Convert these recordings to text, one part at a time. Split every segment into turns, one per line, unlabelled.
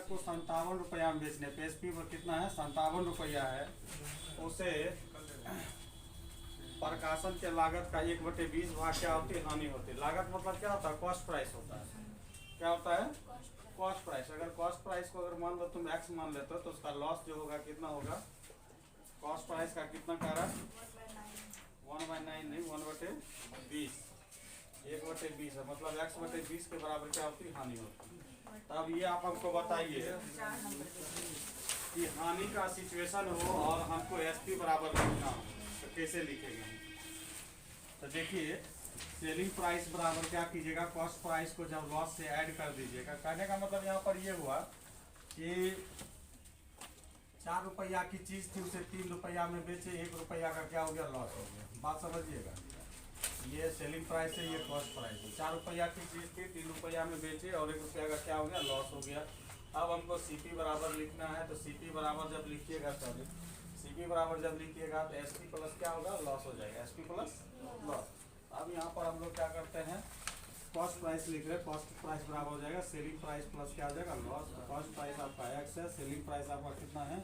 को 57 रुपया में बेचने पे एसपी पर कितना है 57 रुपया है, उसे प्रकाशन के लागत का 1/20 भाग क्या होती है हानि होती है। लागत मतलब क्या होता है कॉस्ट प्राइस होता है। क्या होता है कॉस्ट प्राइस। अगर कॉस्ट प्राइस को अगर मान लो तुम x मान लेते हो तो उसका लॉस जो होगा कितना होगा, कॉस्ट प्राइस का कितना कारक 1/9 नहीं 1/20, 1/20 है, मतलब x/20 के बराबर क्या होती है हानि होती है। तब ये आप हमको बताइए कि हानि का सिचुएशन हो और हमको एसपी बराबर लिखना हो तो कैसे लिखेंगे हम। तो देखिए सेलिंग प्राइस बराबर क्या कीजिएगा, कॉस्ट प्राइस को जब लॉस से ऐड कर दीजिएगा। कहने का मतलब यहाँ पर ये हुआ कि 4 रुपया की चीज़ थी उसे 3 रुपया में बेचे, 1 रुपया का क्या हो गया लॉस हो गया। बात समझिएगा, ये सेलिंग प्राइस है, ये कॉस्ट प्राइस है। 4 रुपया की चीज़ थी 3 रुपया में बेचे और 1 रुपया का क्या हो गया लॉस हो गया। अब हमको सीपी बराबर लिखना है, तो सीपी बराबर जब लिखिएगा सीपी बराबर जब लिखिएगा तो एसपी प्लस क्या होगा लॉस हो जाएगा, एसपी प्लस लॉस। अब यहाँ पर हम लोग क्या करते हैं कॉस्ट प्राइस लिख रहे हैं, कॉस्ट प्राइस बराबर हो जाएगा सेलिंग प्राइस प्लस क्या हो जाएगा लॉस। कॉस्ट प्राइस आपका x है, सेलिंग प्राइस आपका कितना है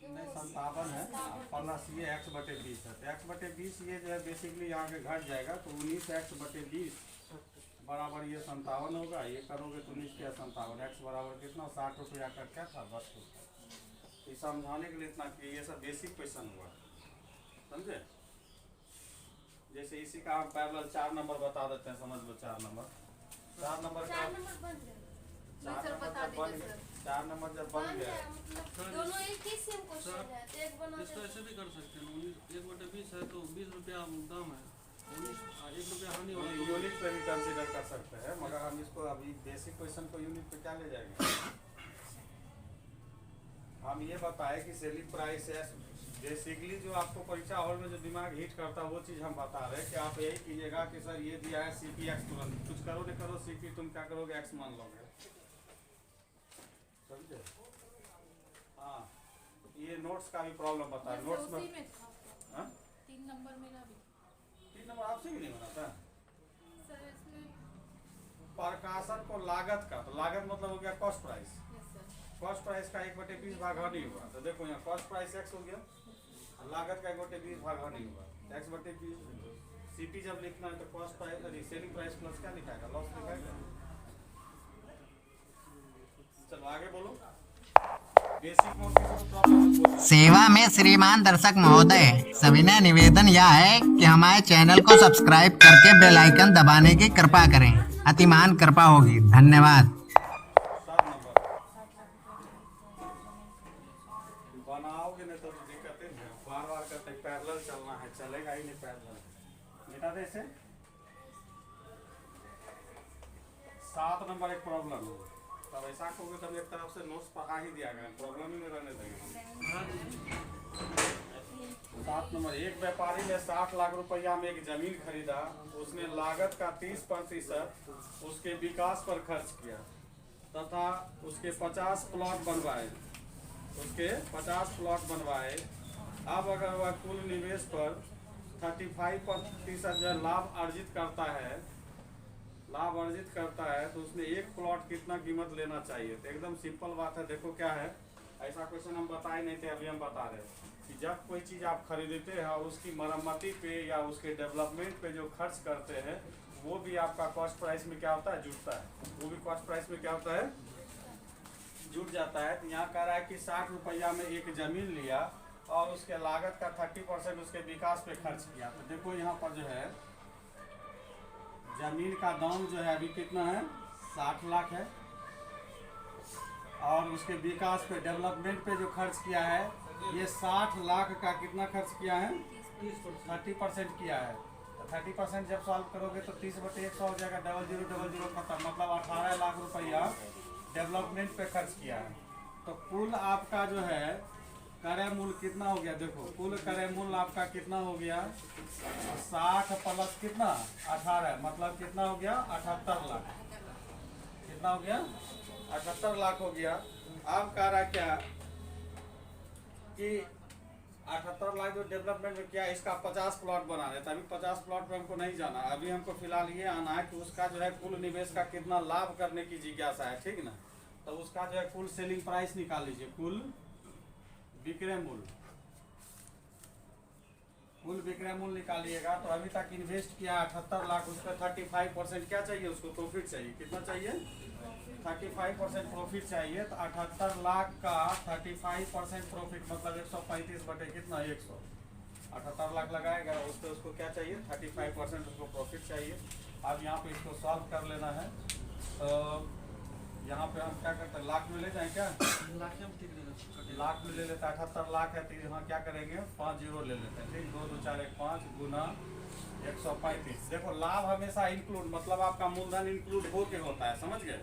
नहीं 57 है, प्लस ये x/20 है। तो x/20 ये जो है बेसिकली यहाँ के घट जाएगा, तो 19x/20 बराबर ये 57 होगा। ये करोगे तो 19 क्या 57, x बराबर कितना 60 रुपया का क्या था 10 रुपया। ये समझाने के लिए इतना कि ये सब बेसिक क्वेश्चन हुआ, समझे। जैसे इसी का हम पैरेलल 4 नंबर बता देते हैं, समझ लो 4 नंबर का 4 नंबर जब बन गया
दोनों एक ही सेम क्वेश्चन है, तो एक बना
इसको ऐसे भी कर सकते हैं 1/20 है तो 20 रुपया दाम है, 1 रुपया हानि होगी।
यूनिट पे भी कंसीडर कर सकते हैं, मगर हम इसको अभी बेसिक क्वेश्चन को यूनिट पे क्या ले जाएंगे। हम ये बताए कि सेलिंग प्राइस है बेसिकली जो आपको परीक्षा हॉल में जो दिमाग हिट करता है वो चीज़ हम बता रहे हैं कि आप यही कीजिएगा कि सर ये दिया है सीपी एक्स, तुरंत कुछ करो नहीं करो सीपी तुम क्या करोगे एक्स मान लोगे, समझे। हाँ ये नोट्स का भी प्रॉब्लम बता है, नोट्स में
3 नंबर मेरा भी
3 नंबर आपसे भी नहीं बनाता
सर। इसमें
प्रकाशन को लागत का, तो लागत मतलब हो गया cost price,
yes sir,
cost price का 1/20 भाग हानि हुआ। तो देखो यहाँ कॉस्ट प्राइस एक्स हो गया, लागत का 1/20 भाग हानि हुआ, x/20। सीपी जब लिखना है तो cost price selling price plus क्या लिखाएगा लॉस लिखाएगा। चलो आगे बोलो, बेसिक नोट की सब प्रॉब्लम।
सेवा में श्रीमान दर्शक महोदय सविनय निवेदन यह है कि हमारे चैनल को सब्सक्राइब करके बेल आइकन दबाने की कृपा करें, अतिमान कृपा होगी। धन्यवाद।
बनाओगे नहीं तो दिक्कतें हैं, बार बार करते पैरेलल चलना है, चलेगा ही नहीं पैरेलल। मिटा दे इसे। 7 नंबर एक प्रॉब्लम हो, तब ऐसा कहोगे तो हम एक तरफ से नोट्स पढ़ा ही दिया गया, प्रॉब्लम ही नहीं रहने देंगे। 7 नंबर, एक व्यापारी ने 60 लाख रुपया में एक जमीन खरीदा, उसने लागत का 30% उसके विकास पर खर्च किया तथा उसके 50 प्लॉट बनवाए, अब अगर वह कुल निवेश पर 35% जो लाभ अर्जित करता है तो उसने एक प्लॉट कितना कीमत लेना चाहिए। तो एकदम सिंपल बात है, देखो क्या है, ऐसा क्वेश्चन हम बताए नहीं थे, अभी हम बता रहे हैं कि जब कोई चीज़ आप खरीदते हैं और उसकी मरम्मती पे या उसके डेवलपमेंट पे जो खर्च करते हैं वो भी आपका कॉस्ट प्राइस में क्या होता है जुड़ता है, वो भी कॉस्ट प्राइस में क्या होता है जुट जाता है। तो यहाँ कह रहा है कि 60 रुपया में एक जमीन लिया और उसके लागत का 30% उसके विकास पे खर्च किया। तो देखो यहाँ पर जो है जमीन का दाम जो है अभी कितना है 60 लाख है, और उसके विकास पे डेवलपमेंट पे जो खर्च किया है ये 60 लाख का कितना खर्च किया है 30% किया है। तो 30% जब सॉल्व करोगे तो 30/100 हो जाएगा, 0000 खत्म, मतलब 18 लाख रुपया डेवलपमेंट पे खर्च किया है। तो कुल आपका जो है क्रय मूल्य कितना हो गया, देखो कुल क्रय मूल्य आपका कितना हो गया 60 प्लस कितना 18, मतलब कितना हो गया 78 लाख, कितना हो गया 78 लाख हो गया। अब कह रहा क्या कि 78 लाख जो डेवलपमेंट में किया इसका 50 प्लॉट बना रहे थे। अभी 50 प्लॉट पे हमको नहीं जाना, अभी हमको फिलहाल ये आना है कि उसका जो है कुल निवेश का कितना लाभ करने की जिज्ञासा है, ठीक ना। तो उसका जो है कुल सेलिंग प्राइस निकाल लीजिए, कुल विक्रय मूल्य, कुल विक्रय मूल्य निकालिएगा। तो अभी तक इन्वेस्ट किया 78 लाख, उस पर 35% क्या चाहिए उसको, प्रॉफिट चाहिए। कितना चाहिए, 35% प्रॉफिट चाहिए। तो 78 लाख का 35% प्रॉफिट मतलब 135 बटे कितना, 100। 78 लाख लगाएगा, उस पर उसको क्या चाहिए, 35% उसको प्रॉफिट चाहिए। अब यहाँ पे इसको सॉल्व कर लेना है। तो यहाँ पे हम क्या करते हैं, लाख में ले जाएं क्या,
लाख में ठीक रहेगा,
लाख में ले लेते हैं। 78 लाख है तो यहाँ क्या करेंगे, 5 जीरो ले लेते हैं, ठीक। 2 2 4 1 5 गुना 135। देखो लाभ हमेशा इंक्लूड, मतलब आपका मूलधन इंक्लूड होके होता है, समझ गए।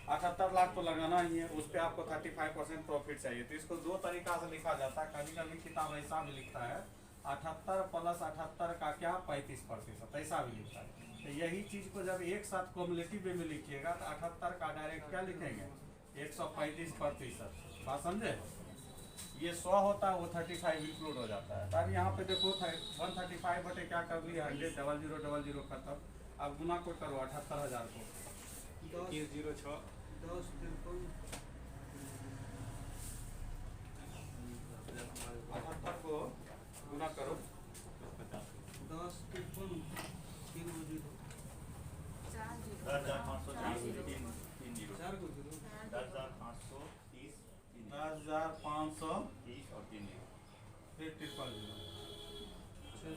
78 लाख तो लगाना ही है, उस पर आपको 35% प्रॉफिट चाहिए। तो इसको दो तरीका से लिखा जाता है, कभी कभी किताब ऐसा भी लिखता है 78 प्लस 78 का क्या 35%, ऐसा भी लिखता है। तो यही चीज को जब एक साथ कॉम्युलेटिव वे में लिखिएगा तो 78 का डायरेक्ट क्या लिखेंगे, 135%। बात समझे, ये 100 होता है, वो 35 इंक्लूड हो जाता है। तब यहाँ पे देखो 135 बटे क्या कर लिया, 100 00 00 खत्म। अब गुना को करो 78,000 को,
10
06
10 53
78 को गुना करो
10 53 3
चार जीरो।
10,530
4 को जीरो
10,530
10,530
और 3
फिर 000।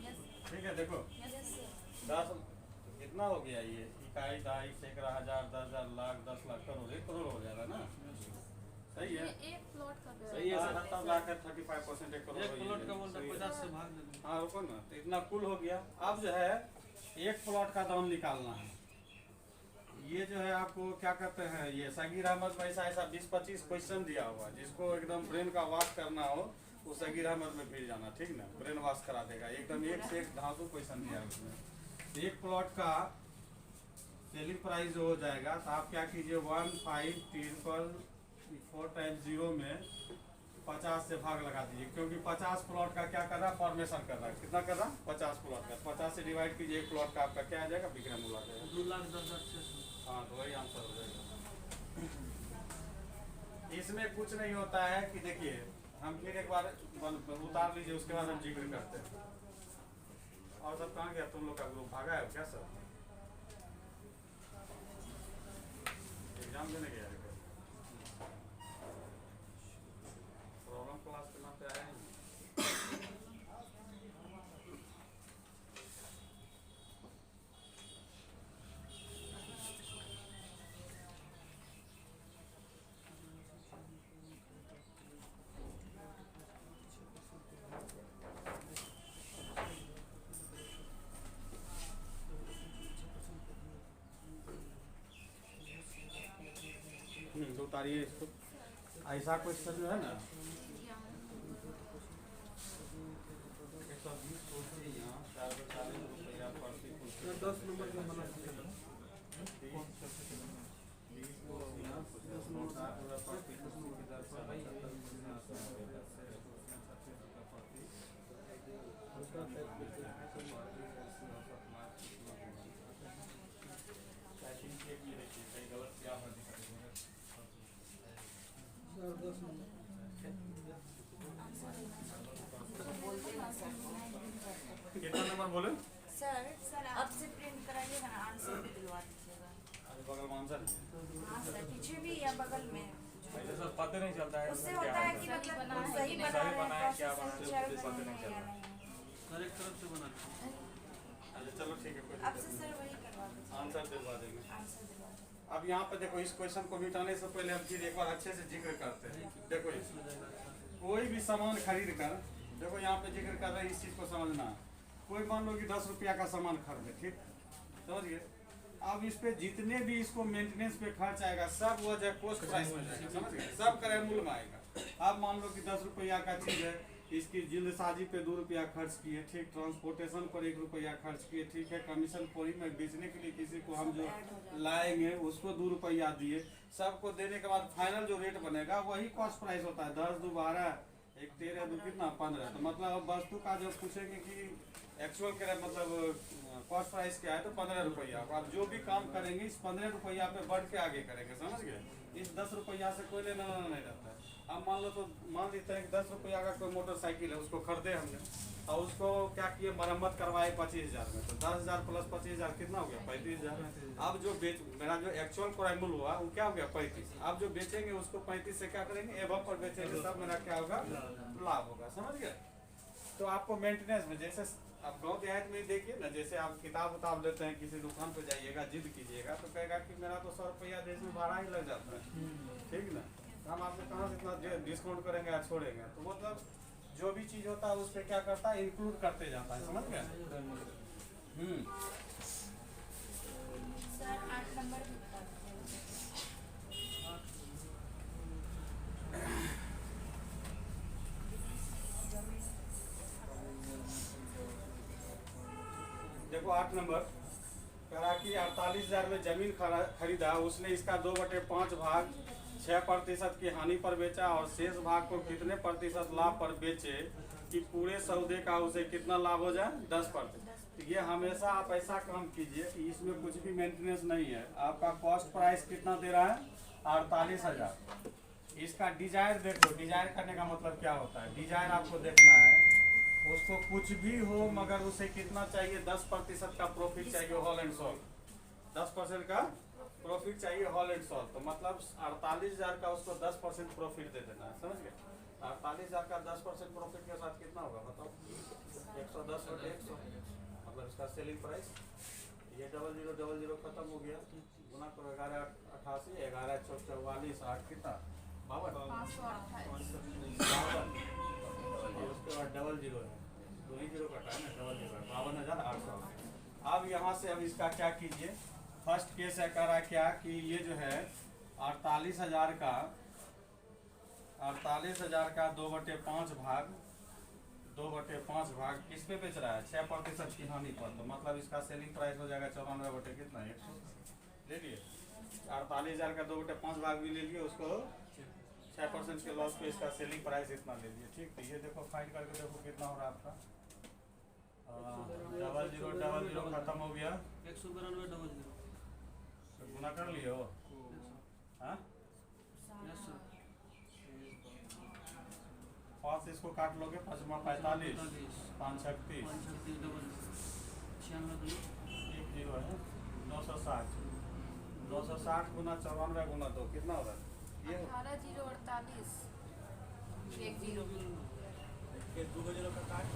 Yes,
ठीक है, देखो
yes, sir.
10 कितना हो गया, ये इकाई दहाई सैकड़ा हजार 10,000 लाख 10 लाख करोड़, 1 करोड़ हो जाएगा ना, सही है।
ये एक प्लॉट का
सही है, 78 लाख है 35% 1 करोड़
एक
हो ही
प्लॉट का
है।
बोलता
सही है।
50 से भाग देंगे।
हाँ रुको ना, तो इतना कुल हो गया। अब जो है एक प्लॉट का दाम निकालना है। ये जो है आपको क्या कहते हैं, ये सगीर अहमद में ऐसा 20-25 क्वेश्चन दिया हुआ है, जिसको एकदम ब्रेन का वॉश करना हो वो सगीर अहमद में फिर जाना, ठीक ना, ब्रेन वॉश करा देगा एकदम। एक से एक धांसू क्वेश्चन दिया है उसमें। एक प्लॉट का सेलिंग प्राइस जो हो जाएगा तो आप क्या कीजिए, 1,5,4 टाइम्स 0 में 50 से भाग लगा दीजिए, क्योंकि 50 प्लॉट का क्या कर रहा है, फॉर्मेशन कर रहा है। कितना कर रहा है, 50 प्लॉट का। 50 से डिवाइड कीजिए, एक प्लॉट का आपका क्या आ जाएगा, विक्रय मूल्य आ जाएगा।
2,10,600
हाँ तो वही आंसर हो जाएगा। इसमें कुछ नहीं होता है कि देखिए, हम फिर एक बार उतार लीजिए, उसके बाद हम जिक्र करते हैं। और सब कहाँ गया, तुम लोग का ग्रुप भागा है क्या सब, एग्जाम देने गया है क्या? प्रॉब्लम क्लास के नाम पे आया नहीं। तो उतारिए इसको। ऐसा क्वेश्चन जो है ना 120 कुर्सी यहाँ 440 रुपया प्रति कुर्सी।
10 नंबर का बना
20 कुर्सी यहाँ 10 रुपया प्रति कुर्सी की दर से 75 कितना नंबर बोले,
सर अब से प्रिंट कराइएगा ना, आंसर भी दिलवा दीजिएगा।
अरे बगल में आंसर
हाँ सर, पीछे भी या बगल में।
ऐसे सर पता नहीं चलता है
उससे
क्या
होता है
है।
कि
सही
मतलब
बना है
सही
कि
बना
सही
रहे
बना है,
हैं,
क्या
प्रोसेस
बना है,
चल
कुछ पता
रहे
नहीं
हैं
चल
या
रहा।
नहीं।
सर एक तरफ से बना
अच्छा चलो ठीक है, कोई
अब से
दिक्कत
सर वही करवा
नहीं।
दीजिए,
आंसर दिलवा देंगे।
आंसर दिलवा दीजिए।
अब यहाँ पे देखो, इस क्वेश्चन को मिटाने से पहले हम फिर एक बार अच्छे से जिक्र करते हैं। देखो कोई भी सामान खरीद कर, देखो यहाँ पे जिक्र कर रहे हैं, इस चीज को समझना। कोई मान लो कि 10 रुपया का सामान खरीदे, ठीक समझिए। अब इस पे जितने भी इसको मेंटेनेंस पे खर्च आएगा सब वो जो कॉस्ट प्राइस में जाएगा, समझ गए, सब क्रय मूल्य में आएगा। अब मान लो कि 10 रुपया का चीज है, इसकी जिल्दसाजी पे 2 रुपया खर्च किए, ठीक, ट्रांसपोर्टेशन पर 1 रुपया खर्च किए, ठीक है, कमीशन पूरी में बेचने के लिए किसी को हम जो लाएंगे उसको 2 रुपया दिए, सबको देने के बाद फाइनल जो रेट बनेगा वही कॉस्ट प्राइस होता है। 10 2 12 एक 13 दो कितना 15, तो मतलब अब वस्तु का जब पूछेंगे कि एक्चुअल क्या मतलब कॉस्ट प्राइस क्या है तो 15 रुपया। आप जो भी काम करेंगे इस 15 रुपया पे बढ़ के आगे करेंगे, समझ गए। इस 10 रुपया से कोई लेना देना नहीं रहता है। अब मान लो तो मान लेते हैं कि 10 रुपया का कोई मोटरसाइकिल है, उसको खरीदे हमने और उसको क्या किए मरम्मत करवाए 25,000 में, तो 10,000 प्लस 25,000 कितना हो गया 35,000। अब जो मेरा जो एक्चुअल क्राइमल हुआ वो क्या हो गया 35। अब जो बेचेंगे उसको 35 से क्या करेंगे एवं पर बेचेंगे, तब मेरा क्या होगा लाभ होगा, समझ गए। तो आपको मेंटेनेंस में जैसे आप गांव देहात में देखिए ना, जैसे आप किताब उताब लेते हैं किसी दुकान पे जाइएगा जिद कीजिएगा तो कहेगा कि मेरा तो 100 रुपया देश में भाड़ा ही लग जाता है, ठीक ना। हम आपसे कहाँ से इतना डिस्काउंट करेंगे या छोड़ेंगे। तो मतलब जो भी चीज़ होता है उस पर क्या करता है इंक्लूड करते जाता है, समझ गए।
सर 8 नंबर भी बता दीजिए।
देखो 8 नंबर करा कि 48,000 में जमीन खरीदा, उसने इसका 2/5 भाग 6% की हानि पर बेचा और शेष भाग को कितने प्रतिशत लाभ पर बेचे कि पूरे सौदे का उसे कितना लाभ हो जाए 10%। ये हमेशा आप ऐसा काम कीजिए कि इसमें कुछ भी मेंटेनेंस नहीं है। आपका कॉस्ट प्राइस कितना दे रहा है 48,000। इसका डिजायर देखो, डिजायर करने का मतलब क्या होता है, डिजायर आपको देखना है उसको कुछ भी हो मगर उसे कितना चाहिए 10% का प्रॉफिट चाहिए होल एंड सोल, 10% का प्रॉफिट चाहिए होल एंड सोल। तो मतलब 48,000 का उसको 10% प्रॉफिट दे देना है, समझ गए। 48,000 का 10% प्रॉफिट के साथ कितना होगा बताओ 110 और 100, मतलब इसका सेलिंग प्राइस। ये 0000 खत्म हो गया, गुना करो 1188 11 44 8 कितना 52 उसके बाद 00 है, 2 ही 0 कटा है ना 00 52,800। अब यहाँ से अब इसका क्या कीजिए, फर्स्ट केस है कह रहा क्या कि ये जो है 48,000 का 2/5 भाग 2/5 भाग किस पे बेच रहा है 6% की हानि पर। तो मतलब इसका सेलिंग प्राइस हो जाएगा 94 बटे कितना 100 ले लिए। 48,000 का 2/5 भाग भी ले लिए, उसको 6% के लॉस पे इसका सेलिंग प्राइस इतना ले लिए, ठीक। तो ये देखो फाइंड करके देखो कितना हो रहा है आपका 0000 खत्म हो गया
192
तो गुना कर लिए हो हाँ 5 इसको काट लोगे 5 45 5 36 1 0 है 960 960 गुना 94 गुना 2 कितना होगा ये
18,048 1 0
फिर 2 0 का काट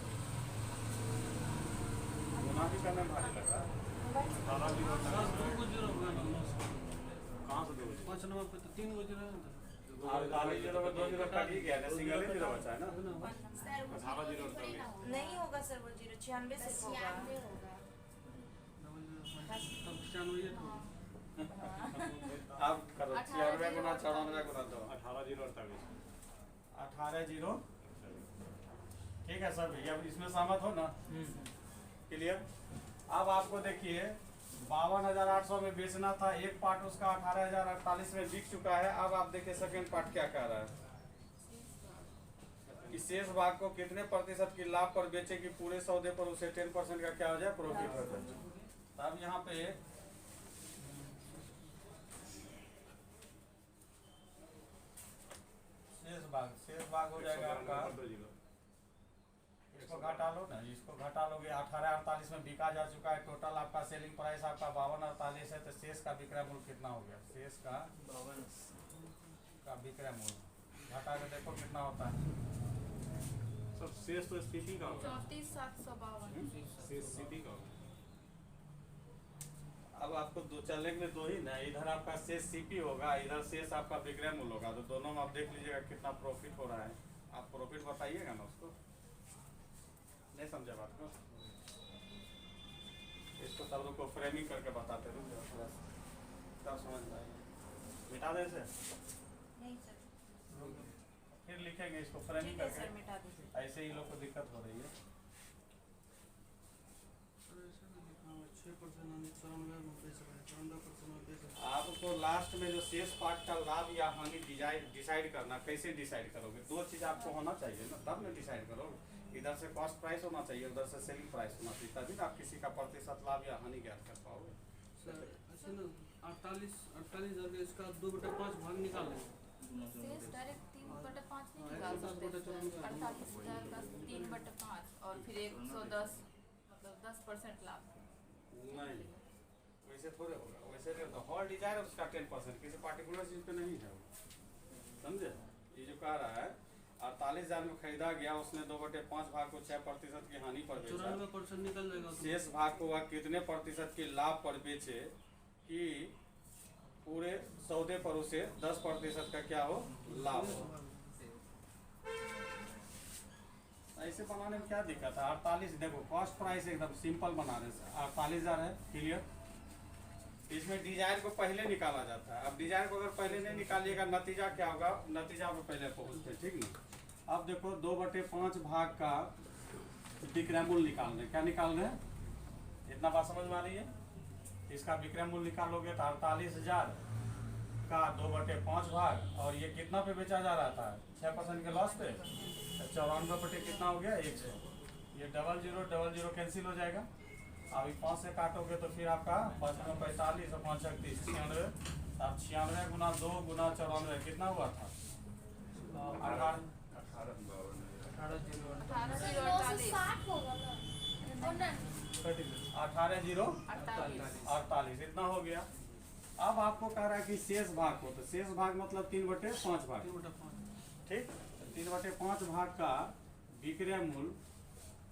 गुना भी करने में भारी लगा 18,000 कहाँ से 2
5 नंबर पे तो 3 गो जीरो है।
48,000 में 2 0 काट ही गया ना, सिंगल ही 0 बचा है ना।
सर वो
18,048
नहीं होगा सर, वो 96 से होगा।
तब 96 तो
अब करो 96 गुना 94 गुना 2
18,048
18,0 ठीक है सर भैया, अब इसमें सहमत हो ना क्लियर। अब आपको देखिए 52,800 में बेचना था, एक पार्ट उसका 18,048 में बिक चुका है। अब आप देखिए सेकेंड पार्ट क्या कह रहा है कि शेष भाग को कितने प्रतिशत की लाभ पर बेचे कि पूरे सौदे पर उसे 10% का क्या हो जाए प्रॉफिट हो जाए। तो अब यहाँ पे शेष भाग हो जाएगा आपका, इसको घटा लो ना, इसको घटा लोगे 18,048 में बिका जा चुका है। टोटल आपका सेलिंग प्राइस आपका 52,048 है, तो शेष का विक्रय मूल्य कितना हो गया, शेष का विक्रय मूल्य घटा के देखो कितना होता है।
सब शेष तो स्थिति का होगा
34,752
शेष स्थिति का
अब आपको दो चलेंगे दो ही ना, इधर आपका शेष सीपी होगा, इधर शेष आपका विक्रय मूल्य होगा। तो दोनों में आप देख लीजिएगा कितना प्रॉफिट हो रहा है। आप प्रॉफिट बताइएगा ना उसको, नहीं समझे बात को, इसको सब लोग को फ्रेमिंग करके बताते हैं थोड़ा सा तब समझ में आएगा। मिटा दे से
नहीं सर,
फिर लिखेंगे इसको फ्रेमिंग
ठीक है
करके,
सर, मिटा दीजिए।
ऐसे ही लोग को दिक्कत हो रही है।
सर ऐसे तो लिखना है 6% यानी 94 में बेच रहे हैं, 94% में बेच रहे हैं।
आपको लास्ट में जो शेष पार्ट का लाभ या हानि डिसाइड करना, कैसे डिसाइड करोगे? दो चीज आपको होना चाहिए ना, तब ना डिसाइड करोगे। इधर से कॉस्ट प्राइस होना चाहिए, उधर से सेलिंग प्राइस होना चाहिए, तभी ना आप किसी का प्रतिशत लाभ या हानि ज्ञात कर पाओगे।
सर अच्छा ना 48,000 का इसका 2/5 भाग निकाल लेंगे।
शेष डायरेक्ट 3/5 नहीं निकाल सकते। 48,000 का 3/5 और फिर 110 मतलब 10% लाभ।
नहीं, वैसे थोड़े होगा, वैसे तो होल डिजायर उसका 10%, किसी पर्टिकुलर चीज पे नहीं है वो। समझे? ये जो कह रहा है 48,000 में खरीदा गया, उसने 2/5 भाग को 6% की हानि पर बेचा,
94% निकल जाएगा।
शेष भाग को वह कितने प्रतिशत के लाभ पर बेचे कि पूरे सौदे पर उसे 10% का क्या हो, लाभ हो। ऐसे बनाने में क्या दिक्कत है? 48 देखो, कॉस्ट प्राइस एकदम सिंपल बनाने से 48,000 है, क्लियर। इसमें डिजायर को पहले निकाला जाता है। अब डिजायर को अगर पहले नहीं निकालिएगा, नतीजा क्या होगा? नतीजा पे पहले पहुंचते हैं, ठीक ना। अब देखो 2/5 भाग का विक्रय मूल्य निकाल रहे हैं। क्या निकाल रहे हैं? इतना बात समझ में आ रही है? इसका विक्रय मूल्य निकालोगे तो 48,000 का 2/5 भाग, और ये कितना पे बेचा जा रहा था? 6% के लॉस पे। 94 बटे कितना हो गया? 100। ये 00 कैंसिल हो जाएगा। अभी 5 से काटोगे तो फिर आपका 5 में 45 और 5 36 96। अब 96 गुना 2 गुना 94 कितना हुआ था? 18,048 इतना हो गया। अब आपको कह रहा है कि शेष भाग को, तो शेष भाग मतलब 3/5 भाग,
3/5
ठीक। 3/5 भाग का विक्रय मूल्य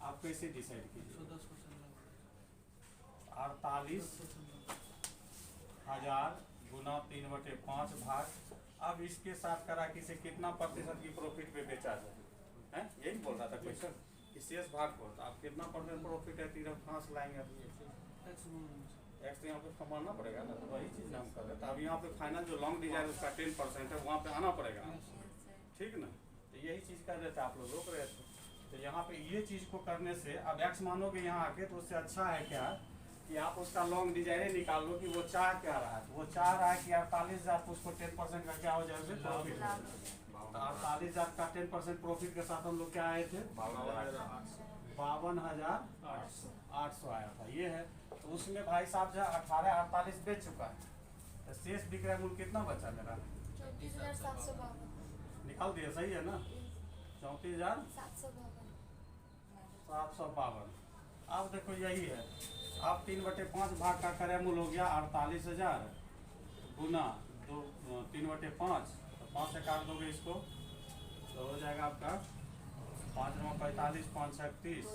आप कैसे डिसाइड कीजिए?
110% लाभ।
48,000 गुना 3/5 भाग। अब इसके साथ करा कि इसे कितना प्रतिशत की प्रॉफिट पे बेचा जाए, हैं? यही बोल रहा था क्वेश्चन कि शेष भाग को तो आप कितना परसेंट प्रॉफिट है 3 कहाँ से लाएंगे? अभी
टैक्स में
टैक्स तो यहाँ पे कमाना पड़ेगा ना, तो वही चीज़ हम कर रहे थे। अब यहाँ पे फाइनल जो लॉन्ग डिजायर उसका 10% है, वहाँ पे आना पड़ेगा, ठीक ना। तो यही चीज़ कर रहे थे, आप लोग रोक रहे थे। तो यहाँ पे ये चीज़ को करने से अब एक्स मानोगे यहाँ आके, तो उससे अच्छा है क्या कि आप उसका लॉन्ग डिजायर निकाल लो कि वो चाह क्या रहा है। वो चाह रहा है कि 48,000 उसको 10% का क्या हो जाए, उसे प्रॉफिट। तो 48,000 का 10% प्रॉफिट के साथ हम लोग क्या आए थे? 52,800 आया था, ये है। तो उसमें भाई साहब जो 18,48 बेच चुका है, तो शेष विक्रय मूल्य कितना बचा मेरा?
34,752
निकाल दिया, सही है ना? 34,752। अब देखो यही है। अब 3/5 भाग का क्रय मूल्य हो गया 48,000 गुना 3/5, तो 5 से काट दोगे इसको तो हो जाएगा आपका 5 में 45 5 36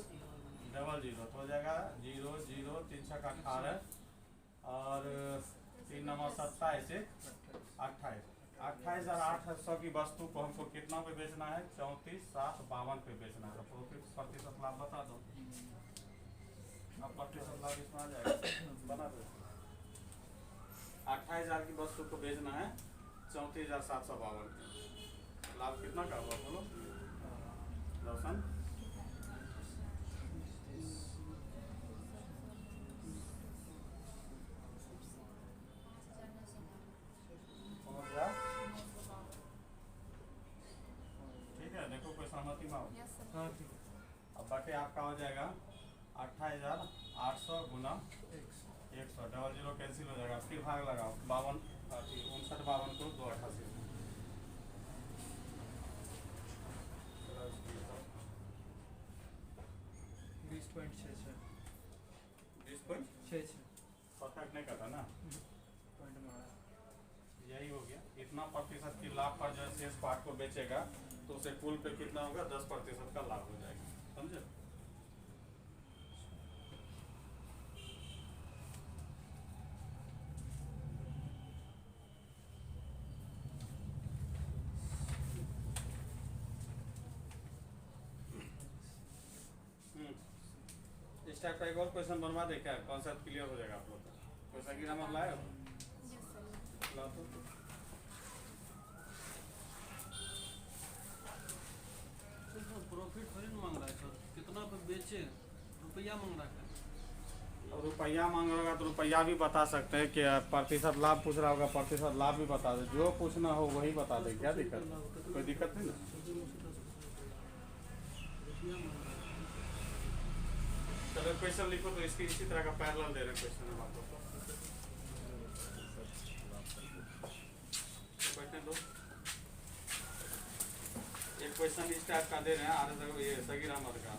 00, तो हो जाएगा 0 0 3 6 18 और 3 9 27 28,800 की वस्तु को हमको कितना पे बेचना है? 34,752 पे बेचना है। तो प्रॉफिट प्रतिशत लाभ बता दो। अब प्रतिशत लाभ इसमें आ जाएगा, बना दो। 28,000 की वस्तु को बेचना है 34,752। लाभ कितना का हुआ बोलो रोशन? 5,000। ठीक है, देखो कोई सहमति में हो?
Yes sir.
हाँ ठीक है।
अब बाकी आपका हो जाएगा 28,800 गुना 100, 00 कैंसिल हो जाएगा। फिर भाग लगाओ 52 59 52 को 288
20.66
20.66 परफेक्ट नहीं करता ना,
पॉइंट मारा।
यही हो गया। इतना प्रतिशत की लाभ पर जो है शेष पार्ट को बेचेगा तो उसे कुल पे कितना होगा? 10% का लाभ हो जाएगा, समझे? इस टाइप का एक और क्वेश्चन बनवा दे क्या? कॉन्सेप्ट क्लियर हो जाएगा आप लोग का। कोई सही नंबर लाए हो?
Yes sir.
लाओ तो।
प्रॉफिट थोड़ी ना मांग रहा है सर, कितना पे बेचे रुपया मांग रहा है।
और रुपया रुपया मांग रहा होगा तो रुपया भी बता सकते हैं कि प्रतिशत लाभ पूछ रहा होगा, प्रतिशत लाभ भी बता दे, जो पूछना हो वही बता दे, क्या दिक्कत है? कोई दिक्कत नहीं ना। चलो क्वेश्चन लिखो तो इसकी इसी तरह का पैरेलल दे रहे क्वेश्चन हम आपको। बैठने दो। एक क्वेश्चन इस टाइप का दे रहे हैं आर ये सगीर अहमद का।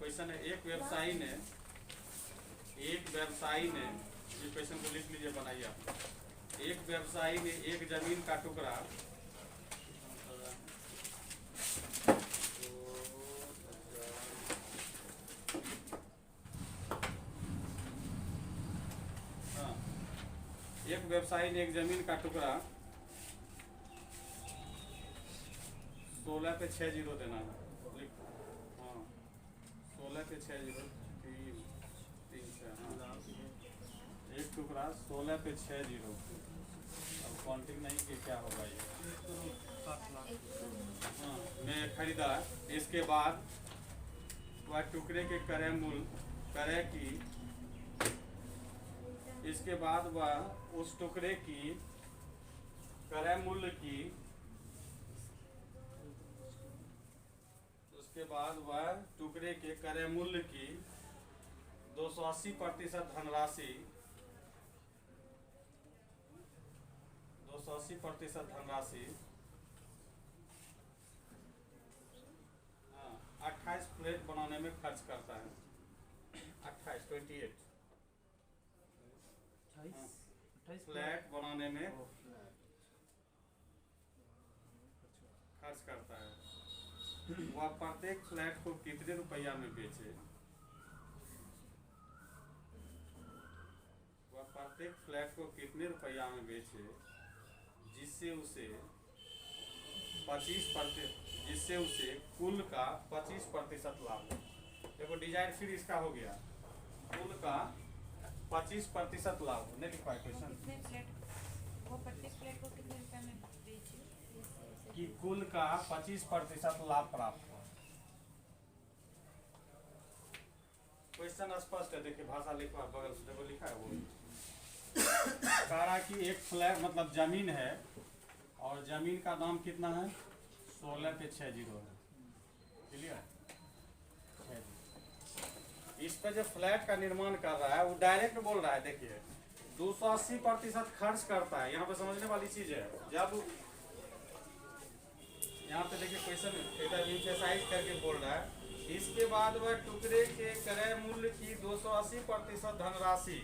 क्वेश्चन है, एक व्यवसायी ने ये क्वेश्चन को लिख लीजिए, बनाइए आप। एक व्यवसायी ने एक जमीन का टुकड़ा एक व्यवसायी ने एक जमीन का टुकड़ा 16 पे 6 जीरो देना है। 16 पे 6 जीरो 3 6 हाँ, एक टुकड़ा 16 पे 6 जीरो। अब काउंटिंग नहीं कि क्या होगा ये। हाँ, मैं खरीदा। इसके बाद वह टुकड़े के क्रय की इसके बाद वह उस टुकड़े की क्रय मूल्य की उसके बाद वह टुकड़े के क्रय मूल्य की 280% धनराशि 280% धनराशि 28 प्लेट बनाने में खर्च करता है। 28 फ्लैट बनाने में खर्च करता है। वह प्रत्येक फ्लैट को कितने रुपया में बेचे? वह प्रत्येक फ्लैट को कितने रुपया में बेचे जिससे उसे 25% कुल का 25% लाभ। देखो डिजाइन फिर इसका हो गया, कुल का 25% लाभ। नहीं लिख पाए क्वेश्चन
वो प्रत्येक प्लेट को कितने रुपए में बेची
कि कुल का 25% लाभ प्राप्त हुआ। क्वेश्चन स्पष्ट है, देखिए भाषा लिखा बगल से देखो लिखा है वो। कह रहा कि एक फ्लैट मतलब जमीन है और जमीन का दाम कितना है? 16 पे 6 जीरो है। क्लियर? इस पे जो फ्लैट का निर्माण कर रहा है वो डायरेक्ट बोल रहा है, देखिए 280% खर्च करता है। यहाँ पे समझने वाली चीज है, जब यहाँ पे देखिए क्वेश्चन एम्फेसाइज करके बोल रहा है, इसके बाद वह टुकड़े के क्रय मूल्य की 280% धनराशि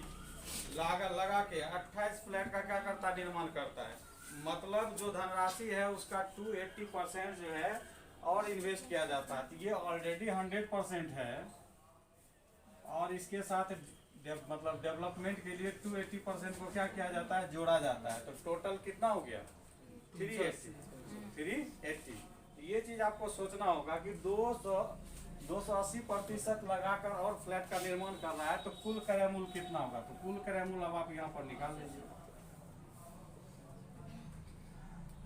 लगा के 28 फ्लैट का क्या करता है? निर्माण करता है। मतलब जो धनराशि है उसका 280% जो है और इन्वेस्ट किया जाता है। तो ये ऑलरेडी 100% है और इसके साथ मतलब डेवलपमेंट के लिए 280% को क्या किया जाता है? जोड़ा जाता है। तो टोटल कितना हो गया? 380। ये चीज आपको सोचना होगा कि 280% लगाकर और फ्लैट का निर्माण कर रहा है तो कुल क्रय मूल्य कितना होगा? तो कुल क्रय मूल्य अब आप यहाँ पर निकाल लीजिए।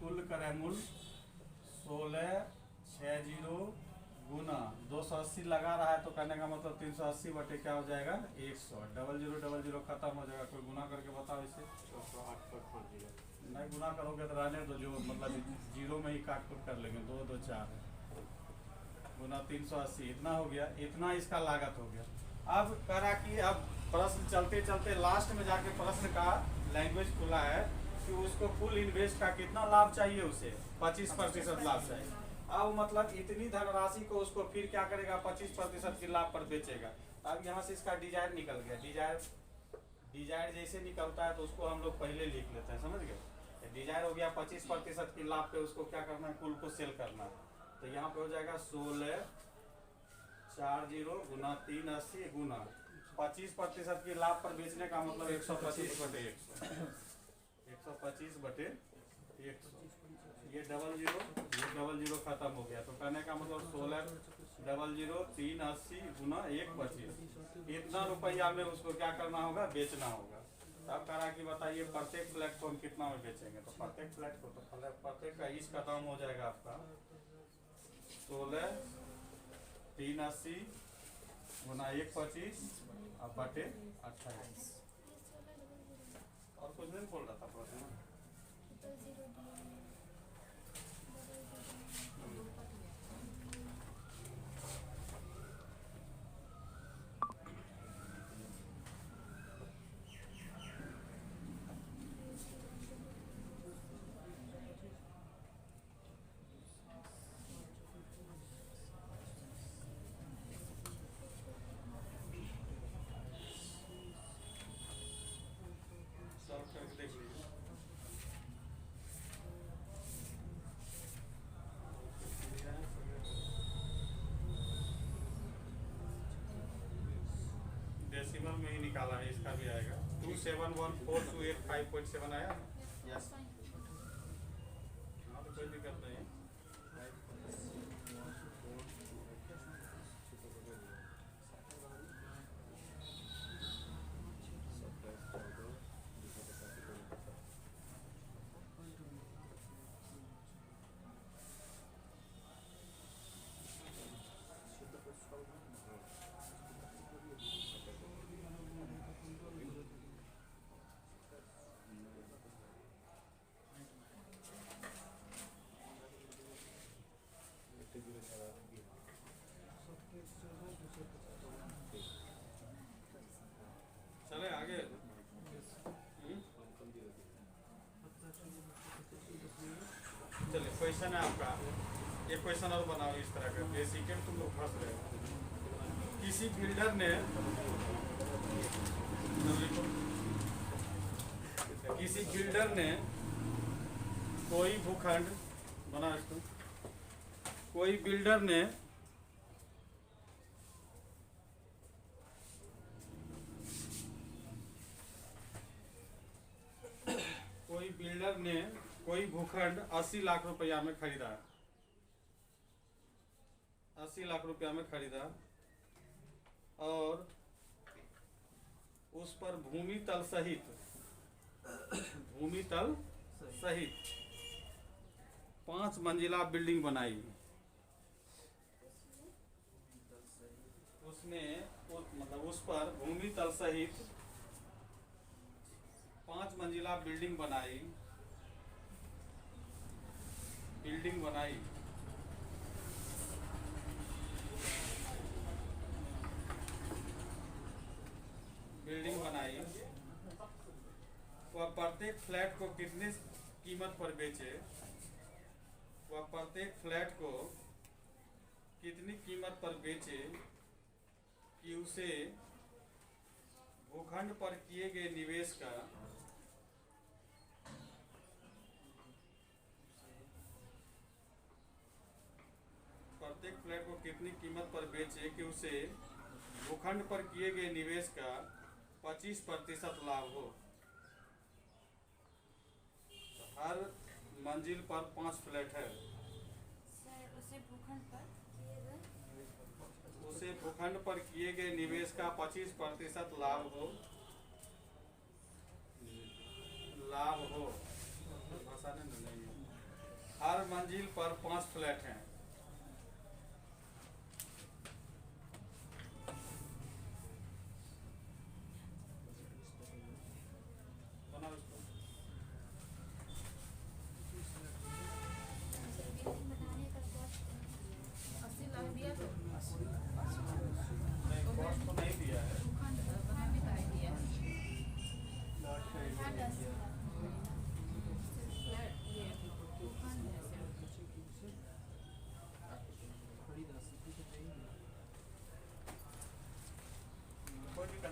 कुल क्रय मूल्य 1660 गुना 280 लगा रहा है तो करने का मतलब 380 बटे क्या हो जाएगा? 100। 0000 खत्म हो जाएगा। कोई गुना करके बताओ इसे।
8
नहीं गुना करोगे तो रहने दो, जो मतलब जीरो में ही काट कुट कर लेंगे। 2 2 4 गुना 380 इतना हो गया, इतना इसका लागत हो गया। अब कह रहा कि अब प्रश्न चलते चलते लास्ट में जाके प्रश्न का लैंग्वेज खुला है कि उसको कुल इन्वेस्ट का कितना लाभ चाहिए? उसे 25% लाभ चाहिए। अब मतलब इतनी धनराशि को उसको फिर क्या करेगा? 25% के लाभ पर बेचेगा। अब यहाँ से इसका डिजाइन निकल गया। डिजाइन जैसे निकलता है तो उसको हम लोग पहले लिख लेते हैं, समझ गए? डिजाइन हो गया 25% के लाभ पे उसको क्या करना है? कुल को सेल करना है। तो यहाँ पे हो जाएगा 1640 गुना 380 गुना 25% के लाभ पर बेचने का मतलब 125 बटे 100। 125 बटे 100। ये 00 खत्म हो गया। तो कहने का मतलब 16 00,380 गुना 125, इतना रुपया में उसको क्या करना होगा, बेचना होगा। तब करा कि बताइए प्रत्येक फ्लैट को हम कितना में बेचेंगे, तो प्रत्येक फ्लैट को तो प्रत्येक का इसका दाम हो जाएगा आपका 16,380 गुना 125 और बटे 28। और कुछ नहीं बोल रहा था प्रश्न। सॉल्व करके देख लीजिए। डेसिमल में ही निकाला है, इसका भी आएगा 2714285.7 आया। यस, हाँ तो कोई दिक्कत नहीं है। चले आगे। चलिए क्वेश्चन है आपका, एक क्वेश्चन और बनाओ इस तरह का, बेसिक है तुम लोग फंस रहे हो। किसी बिल्डर ने कोई भूखंड बना, इसको कोई बिल्डर ने कोई भूखंड 80 लाख रुपया में खरीदा, 80 लाख रुपया में खरीदा और उस पर भूमि तल सहित 5 मंजिला बिल्डिंग बनाई। उस पर भूमि तल सहित 5 मंजिला बिल्डिंग बनाई। वह प्रत्येक फ्लैट को कितने कीमत पर बेचे? वह प्रत्येक फ्लैट को कितनी कीमत पर बेचे कि उसे भूखंड पर किए गए निवेश का प्रत्येक फ्लैट को कितनी कीमत पर बेचे कि उसे भूखंड पर किए गए निवेश का 25% लाभ हो। हर मंजिल पर 5 फ्लैट है।
सर उसे भूखंड
पर किए गए निवेश का 25% लाभ हो। भाषा नहीं है। हर मंजिल पर 5 फ्लैट हैं।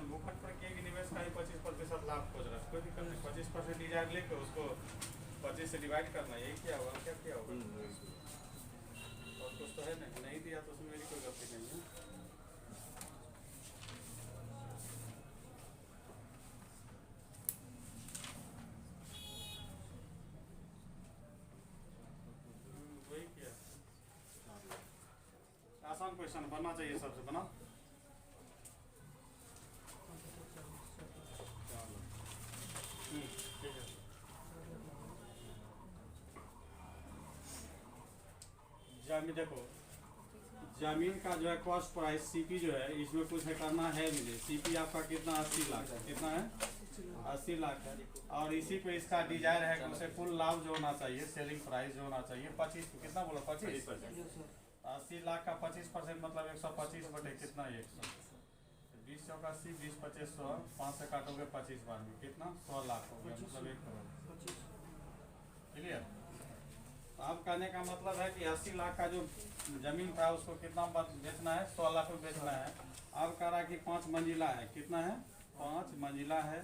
भूखंड पर किए गए निवेश का ही 25% लाभ खोज रहा है। कोई दिक्कत नहीं, 25% ईजाद लेकर उसको 25 से डिवाइड करना, यही क्या होगा, क्या होगा। और कुछ तो है नहीं दिया तो उसमें मेरी कोई गलती नहीं है। वही किया, आसान क्वेश्चन। क्वेश्चन बनना चाहिए सबसे, बनाओ। ठीक है। जमीन देखो, जमीन का जो है कॉस्ट प्राइस सीपी जो है, इसमें कुछ है करना है मुझे। सीपी आपका कितना, 80 लाख है। कितना है? 80 लाख है। और इसी पे इसका डिजायर है कि उसे कुल लाभ जो होना चाहिए, सेलिंग प्राइस जो होना चाहिए 25, कितना बोलो 25? 80 लाख का 25% मतलब 125 बटे कितना, 100। 20 चौका 80, 20 25 100, 5 से काटोगे 25 बार में कितना, 100 लाख हो गया, मतलब 1 करोड़। क्लियर? तो अब कहने का मतलब है कि 80 लाख का जो जमीन था उसको कितना बेचना है, 100 लाख में बेचना है। अब कह रहा है कि 5 मंजिला है। कितना है? 5 मंजिला है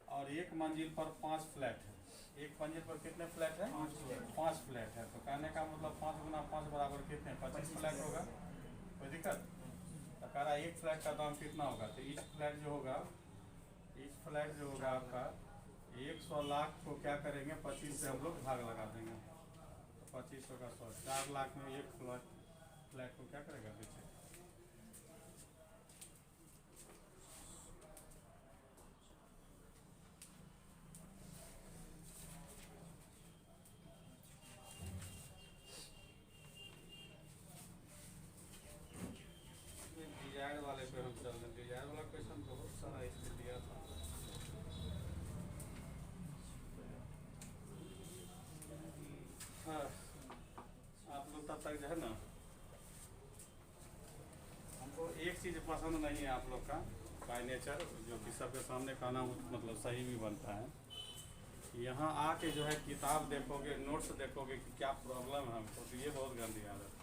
और एक मंजिल पर 5 फ्लैट है। एक मंजिल पर कितने फ्लैट है? 5 फ्लैट है। तो कहने का मतलब 5 गुना 5 बराबर कितने, 25 फ्लैट होगा। कोई दिक्कत? तो कह रहा है एक फ्लैट का दाम कितना होगा। तो ईच फ्लैट जो होगा, ईच फ्लैट जो होगा आपका 100 लाख को क्या करेंगे, 25 से हम लोग भाग लगा देंगे। 2500 का 100, 4 लाख में एक फ्लैट को क्या करेगा, बेचेगा। डिजायर वाले पे हम चल रहे। डिजायर वाला क्वेश्चन बहुत सारा इसमें दिया था। हाँ, आप लोग तब तक जो है ना, हमको एक चीज़ पसंद नहीं है आप लोग का बाय नेचर, जो कि सबके सामने कहना मतलब सही भी बनता है। यहाँ आके जो है किताब देखोगे, नोट्स देखोगे कि क्या प्रॉब्लम है हमको, तो ये बहुत गंदी आदत है।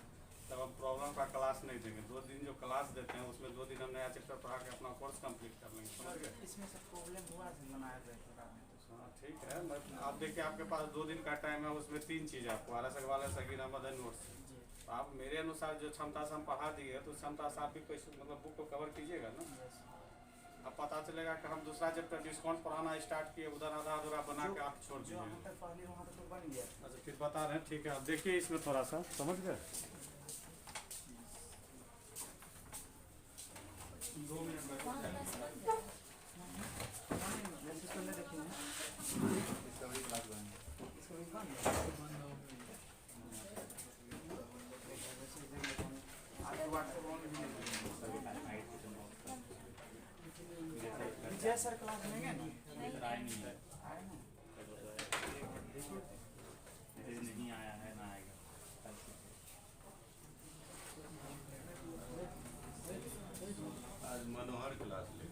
तब हम प्रॉब्लम का क्लास नहीं देंगे। 2 दिन जो क्लास देते हैं उसमें 2 दिन हम नया चैप्टर पढ़ा के अपना कोर्स कंप्लीट कर लेंगे, समझ गए?
इसमें सब प्रॉब्लम हुआ है, बनाया जाए।
हाँ ठीक है। आप देखिए, आपके पास 2 दिन का टाइम है, उसमें 3 चीज़ आपको आलस वाले सगीर अहमद है नोट्स। तो आप मेरे अनुसार जो क्षमता से हम पढ़ा दिए तो क्षमता से आप भी कोई मतलब बुक को कवर कीजिएगा ना। अब पता चलेगा कि हम दूसरा चैप्टर डिस्काउंट पढ़ाना स्टार्ट किए, उधर आधा अधूरा बना के आप छोड़ दीजिए। अच्छा फिर बता रहे हैं, ठीक है। आप देखिए इसमें थोड़ा सा, समझ गए? 2 मिनट बैठो।
विजय सर क्लास में गए
नहीं आया है, ना आएगा।
आज मनोहर क्लास ले।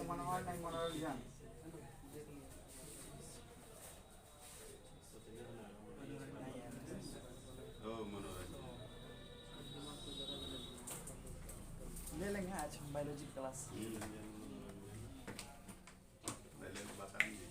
मनोहर नहीं, मनोरंजन।
मनोरंजन
ले लेंगे आज बायोलॉजी क्लास।
पहले बता दीजिए।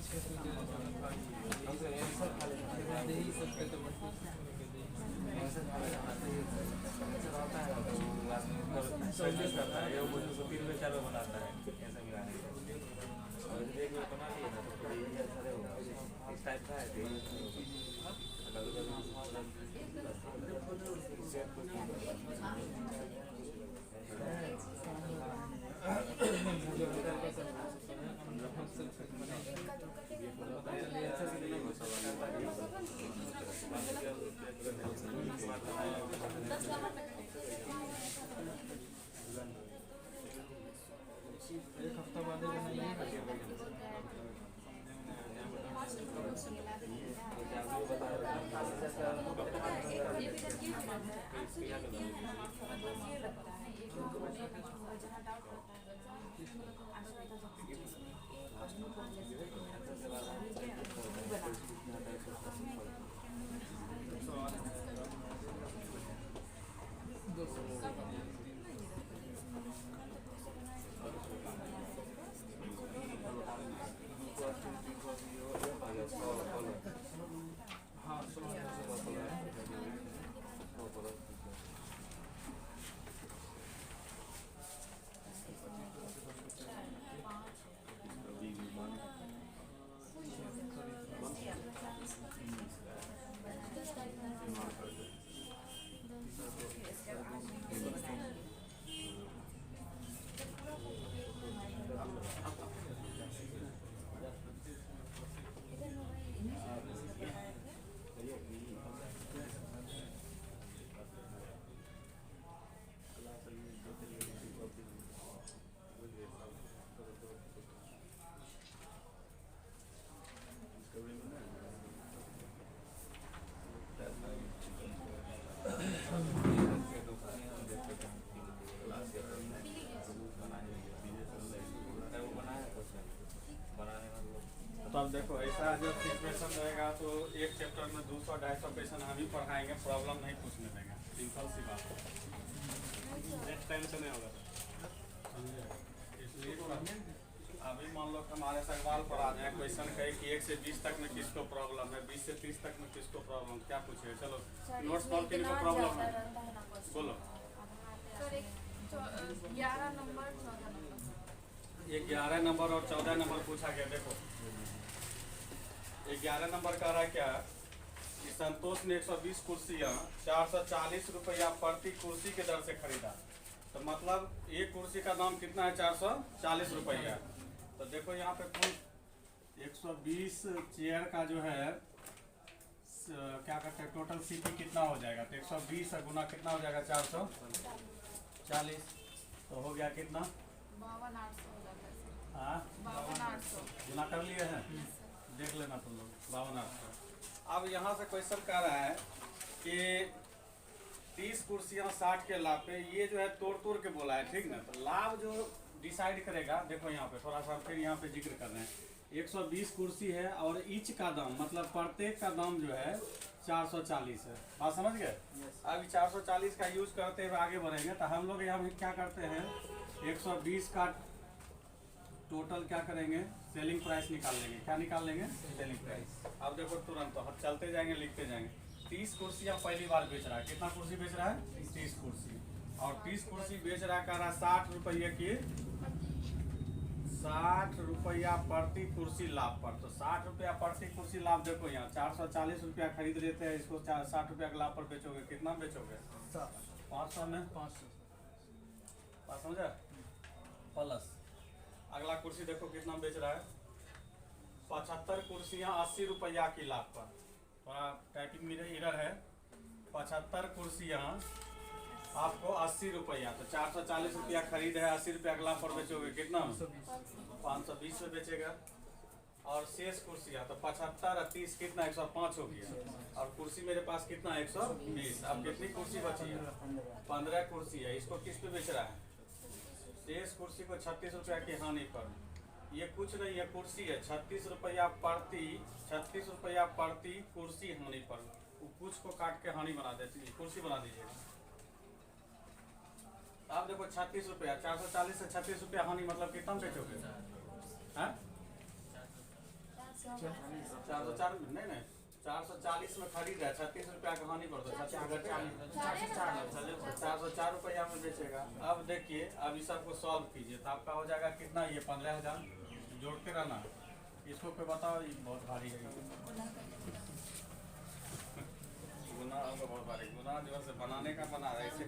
एक हफ्ता बाद
तो अब देखो ऐसा जब सिचुएशन रहेगा तो एक चैप्टर में 200-250 क्वेश्चन हम ही पढ़ाएंगे, प्रॉब्लम नहीं पूछने देंगे, सिंपल सी बात है। नेक्स्ट टाइम से नहीं होगा समझे? इसलिए अभी मान लो कि हमारे सवाल पर आ जाए क्वेश्चन कहे कि 1 से 20 तक में किसको प्रॉब्लम है, 20 से 30 तक में किसको प्रॉब्लम, क्या पूछे? चलो नोट्स पर किनको प्रॉब्लम है बोलो।
सर एक 11 नंबर 14 नंबर
ये 11 नंबर और 14 नंबर पूछा गया। देखो 11 नंबर कह रहा है क्या कि संतोष ने 120 कुर्सियाँ 440 रुपया प्रति कुर्सी के दर से खरीदा। तो मतलब एक कुर्सी का दाम कितना है? 440 रुपया। तो देखो यहाँ पे कुल 120 चेयर का जो है क्या कहते हैं टोटल सीपी कितना हो जाएगा? तो 120 गुना कितना हो जाएगा? 440। तो हो गया कितना?
52,800 हो जाता है सर।
हाँ
52,800
गुना कर लिए हैं, देख लेना तुम लोग 52,800। अब यहाँ से क्वेश्चन कह रहा है कि 30 कुर्सियाँ 60 के लाभ पे, ये जो है तोड़ के बोला है, ठीक ना? तो लाभ जो डिसाइड करेगा, देखो यहाँ पे थोड़ा सा फिर यहाँ पे जिक्र कर रहे हैं। 120 कुर्सी है और ईच का दाम मतलब प्रत्येक का दाम जो है 440 है। बात समझ गए? अभी 440 का यूज करते हुए आगे बढ़ेंगे तो हम लोग यहाँ पे क्या करते हैं 120 का टोटल क्या करेंगे? सेलिंग प्राइस निकाल लेंगे। क्या निकाल लेंगे? Selling price. अब देखो तुरंत तो हम चलते जाएंगे लिखते जाएंगे। 30 कुर्सियाँ पहली बार बेच रहा है। कितना कुर्सी बेच रहा है? 30 कुर्सी। और 30 कुर्सी बेच रहा है, कह रहा है 60 रुपये की 60 रुपया प्रति कुर्सी लाभ पर। तो 60 रुपया प्रति कुर्सी लाभ देखो यहाँ 440 रुपया खरीद लेते हैं, इसको 60 रुपया के लाभ पर बेचोगे, कितना बेचोगे? 500 में 500 समझा प्लस। अगला कुर्सी देखो कितना बेच रहा है? 75 कुर्सियाँ 80 रुपया की लाभ पर। थोड़ा टाइपिंग मेरे इधर है। 75 कुर्सियाँ आपको 80 रुपया, तो 440 रुपया खरीद है, 80 रुपया के लाभ पर बेचोगे, कितना? 520 में बेचेगा। और शेष कुर्सियाँ तो 75 और 30 कितना? 105 हो गया। और कुर्सी मेरे पास कितना? 120। अब कितनी कुर्सी बची है? 15 कुर्सी है। इसको किस पे बेच रहा है? शेष कुर्सी को 36 रुपया की हानि पर। ये कुछ नहीं है, कुर्सी है 36 रुपया प्रति कुर्सी हानि पर। कुछ को काट के हानि बना देती है, कुर्सी बना दीजिएगा। आप देखो 36 रुपया, 440 से 36 रुपया हानि मतलब कितना बेचोगे? हाँ 404 में नहीं 440 में खरीद है, 36 रुपया का हानि पड़ता है, 404 रुपया में बेचेगा। अब देखिए, अब इस सबको सॉल्व कीजिए तो आपका हो जाएगा कितना, ये 15,000 जोड़ते रहना। इसको कोई बताओ, ये बहुत भारी है, गुना होगा बहुत भारी। गुना जो है बनाने का बना रहा है, इसे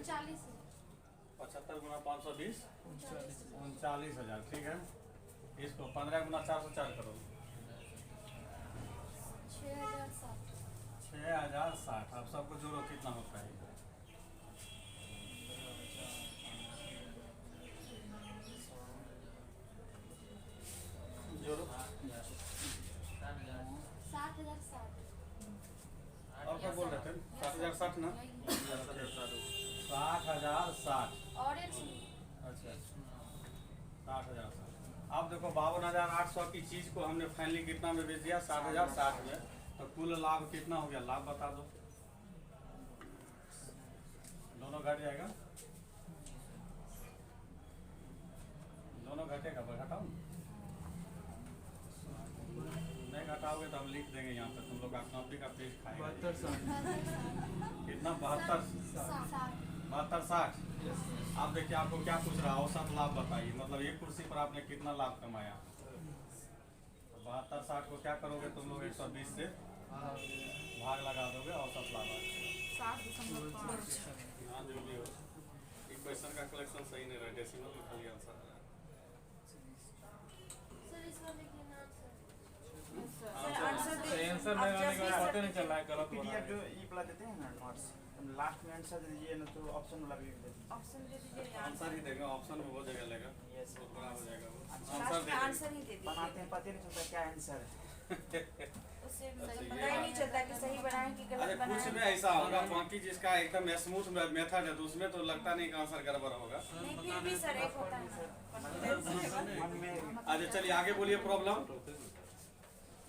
75 गुना 520 39,000, ठीक है। इसको 15 गुना 404 करो, 6,060। आप सबको जोड़ो कितना होता है, जोड़ो। और क्या बोल रहे थे, 60,060 ना, 60,060।
और एक
अच्छा 60,060। अब देखो 52,800 की चीज को हमने फाइनली कितना में बेच दिया, 60,060 में। तो कुल लाभ कितना हो गया, लाभ बता दो। दोनों घट जाएगा, दोनों घटेगा, घटाओ नहीं घटाओगे तो हम लिख देंगे यहाँ पे, तुम लोग का कॉपी का पेज खाएगा।
72
कितना, 72 60। आप देखिए, आपको क्या पूछ रहा है, औसत लाभ बताइए, मतलब एक कुर्सी पर आपने कितना लाभ कमाया। 72-60 को क्या करोगे तुम लोग, 120 से भाग लगा दोगे, औसत लाभ आ जाएगा।
7.5।
हाँ जो भी हो, इक्वेशन का कलेक्शन सही नहीं रहा, डेसिमल में खाली आंसर आ रहा है।
आंसर
आंसर नहीं आने का पता नहीं चल रहा है, गलत बना
पीडीएफ जो
है।
ये वाला देते हैं ना नोट्स, लास्ट में आंसर दे दीजिए ना, तो ऑप्शन वाला भी दे दीजिए।
ऑप्शन दे दीजिए,
आंसर ही देगा, ऑप्शन में वो जगह लेगा,
Yes.
बहुत बड़ा हो जाएगा वो।
लास्ट
आंसर
में
दे
आंसर ही दे
बनाते
दीजिए,
हैं पता ही नहीं चलता क्या आंसर है।
उससे
अच्छा,
पता
ये
ही नहीं चलता कि सही बनाए कि
अरे
गलत
कुछ
बनाए।
में ऐसा होगा, बाकी जिसका एकदम स्मूथ मेथड है तो उसमें तो लगता नहीं कि आंसर गड़बड़ होगा।
नहीं फिर भी सर एक होता है
मन में
अच्छा चलिए आगे बोलिए, प्रॉब्लम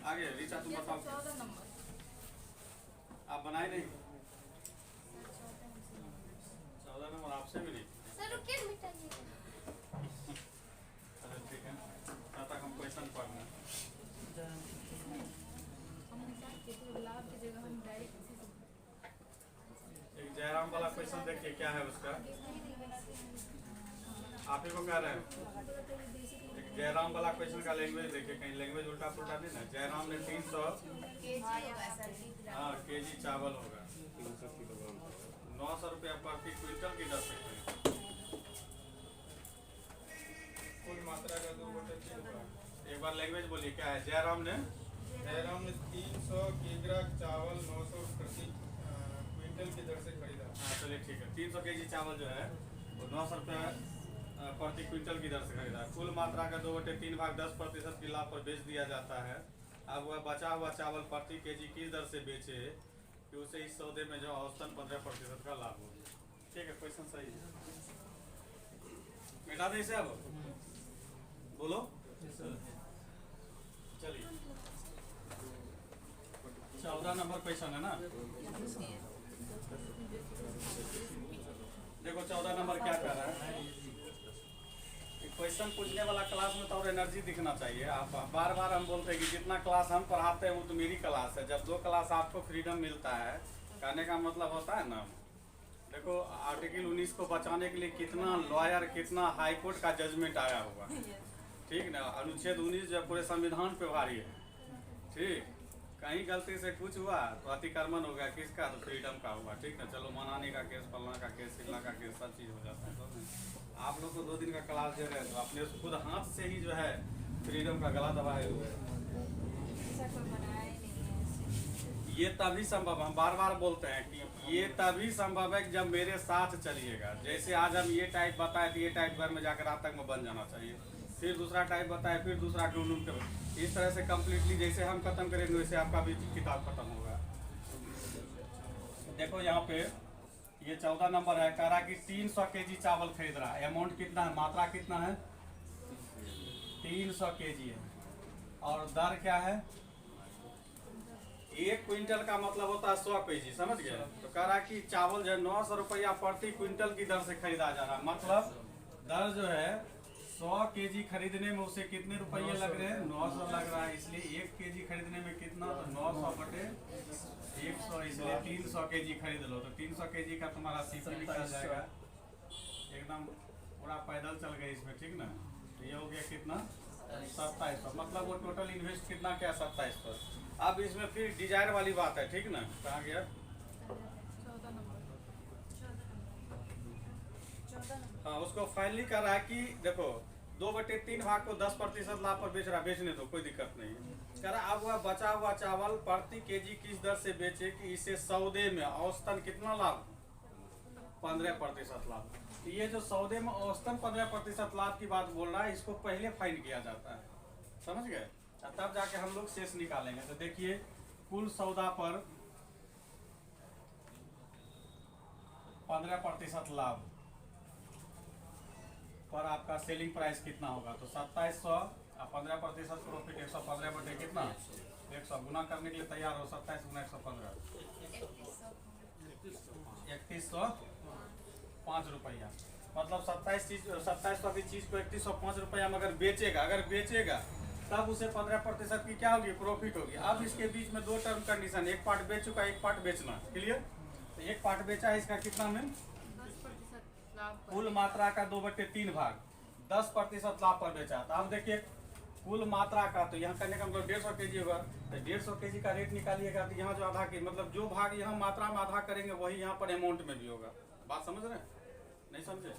आगे। रीचा तुम बताओ,
14 नंबर।
आप बनाए नहीं, 14 नंबर आपसे भी नहीं।
सर रुकिए मिटाइए।
अच्छा ठीक है, तब तक हम क्वेश्चन पढ़ना।
हम हिसाब के तो लाभ की जगह हम डायरेक्ट इसी से
एक जयराम वाला क्वेश्चन देखिए क्या है उसका, आप ही को कह रहे हैं। एक जयराम वाला क्वेश्चन का लैंग्वेज देखिए, कहीं लैंग्वेज उल्टा पुल्टा नहीं ना। जयराम ने 300 हाँ केजी चावल होगा, 900 रुपया प्रति क्विंटल की दर से खरीदा।
कुल मात्रा का 2/3 होगा।
एक बार लैंग्वेज बोलिए क्या है। जयराम ने
300 किलोग्राम चावल 900 प्रति क्विंटल की दर से खरीदा।
हाँ चलिए ठीक है, 300 केजी चावल जो है वो 900 रुपया प्रति क्विंटल की दर से खरीदा। कुल मात्रा का 2/3 भाग 10% की लाभ पर बेच दिया जाता है। अब वह बचा हुआ चावल प्रति केजी किस दर से बेचे कि उसे इस सौदे में जो औसतन 15% का लाभ हो। ठीक है, क्वेश्चन सही है, मिटा दे इसे। अब बोलो चलिए, 14 नंबर क्वेश्चन है ना। देखो 14 नंबर क्या कह रहा है। क्वेश्चन पूछने वाला क्लास में तो और एनर्जी दिखना चाहिए। आप बार बार हम बोलते हैं कि जितना क्लास हम पढ़ाते हैं वो तो मेरी क्लास है। जब 2 क्लास आपको फ्रीडम मिलता है, कहने का मतलब होता है ना। देखो आर्टिकल 19 को बचाने के लिए कितना लॉयर, कितना हाई कोर्ट का जजमेंट आया होगा, ठीक ना। अनुच्छेद 19 जो पूरे संविधान पे भारी है, ठीक। कहीं गलती से कुछ हुआ तो अतिक्रमण हो गया, किसका, तो फ्रीडम का हुआ, ठीक ना। चलो मनाने का केस, फलना का केस, सिलना का केस, सब चीज़ हो जाता है। तो आप लोग को 2 दिन का क्लास दे रहे हैं तो अपने खुद हाथ से ही जो है फ्रीडम का गला दबाए हुए हैं।
ऐसा कोई बनाया ही नहीं है ऐसे।
ये तभी संभव, हम बार बार बोलते हैं कि ये तभी संभव है कि जब मेरे साथ चलिएगा। जैसे आज हम ये टाइप बताए तो ये टाइप घर में जाकर रात तक में बन जाना चाहिए, फिर दूसरा टाइप बताए, फिर दूसरा के इस तरह से कम्प्लीटली जैसे हम खत्म करेंगे वैसे आपका भी किताब खत्म होगा। देखो यहाँ पे ये 14 नंबर है, कह रहा कि 300 केजी चावल खरीद रहा है। अमाउंट कितना है, मात्रा कितना है, 300 केजी है। और दर क्या है, 1 क्विंटल का मतलब होता है 100 केजी, समझ गए। तो कह रहा कि चावल जो है 900 रुपया प्रति क्विंटल की दर से खरीदा जा रहा है। मतलब दर जो है 100 केजी खरीदने में उसे कितने रुपये लग रहे हैं? 900 लग रहा है, इसलिए 1 केजी खरीदने में कितना? तो 900 बटे 100, इसलिए 300 केजी खरीद लो। तो 300 केजी का तुम्हारा सीपी निकल जाएगा, एकदम पूरा पैदल चल गए इसमें, ठीक ना। तो ये हो गया कितना? 2700, मतलब वो टोटल इन्वेस्ट कितना क्या? 2700। अब इसमें फिर डिजायर वाली बात है, ठीक ना। कहाँ गया?
14 नंबर।
हाँ, उसको फाइनली कर रहा है कि देखो 2/3 भाग को 10% लाभ पर बेच रहा, बेचने दो, कोई दिक्कत नहीं है। कह रहा अब वह बचा हुआ चावल प्रति केजी किस दर से बेचे कि इसे सौदे में औसतन कितना लाभ? 15% लाभ। तो ये जो सौदे में औसतन 15% लाभ की बात बोल रहा है, इसको पहले फाइन किया जाता है, समझ गए। तब जाके हम लोग शेष निकालेंगे। तो देखिए कुल सौदा पर 15% लाभ पर आपका सेलिंग प्राइस कितना होगा? तो 2700 और 15% प्रॉफिट 115 बटे कितना? 100 गुना करने के लिए तैयार हो। 27 गुना 115 3105 रुपया। मतलब 2700 की चीज को 3105 रुपया में अगर बेचेगा तब उसे 15% की क्या होगी? प्रॉफिट होगी। अब इसके बीच में दो टर्म कंडीशन, एक पार्ट बेच चुका, एक पार्ट बेचना, क्लियर। तो एक पार्ट बेचा है, इसका कितना में?
10% लाभ पर।
कुल मात्रा का 2/3 भाग 10% लाभ पर बेचा। तो अब देखिए कुल मात्रा का, तो यहाँ करने का मतलब 150 केजी होगा। तो 150 केजी का रेट निकालिएगा तो यहाँ जो आधा के मतलब जो भाग यहाँ मात्रा में आधा करेंगे वही यहाँ पर अमाउंट में भी होगा। बात समझ रहे हैं? नहीं समझे?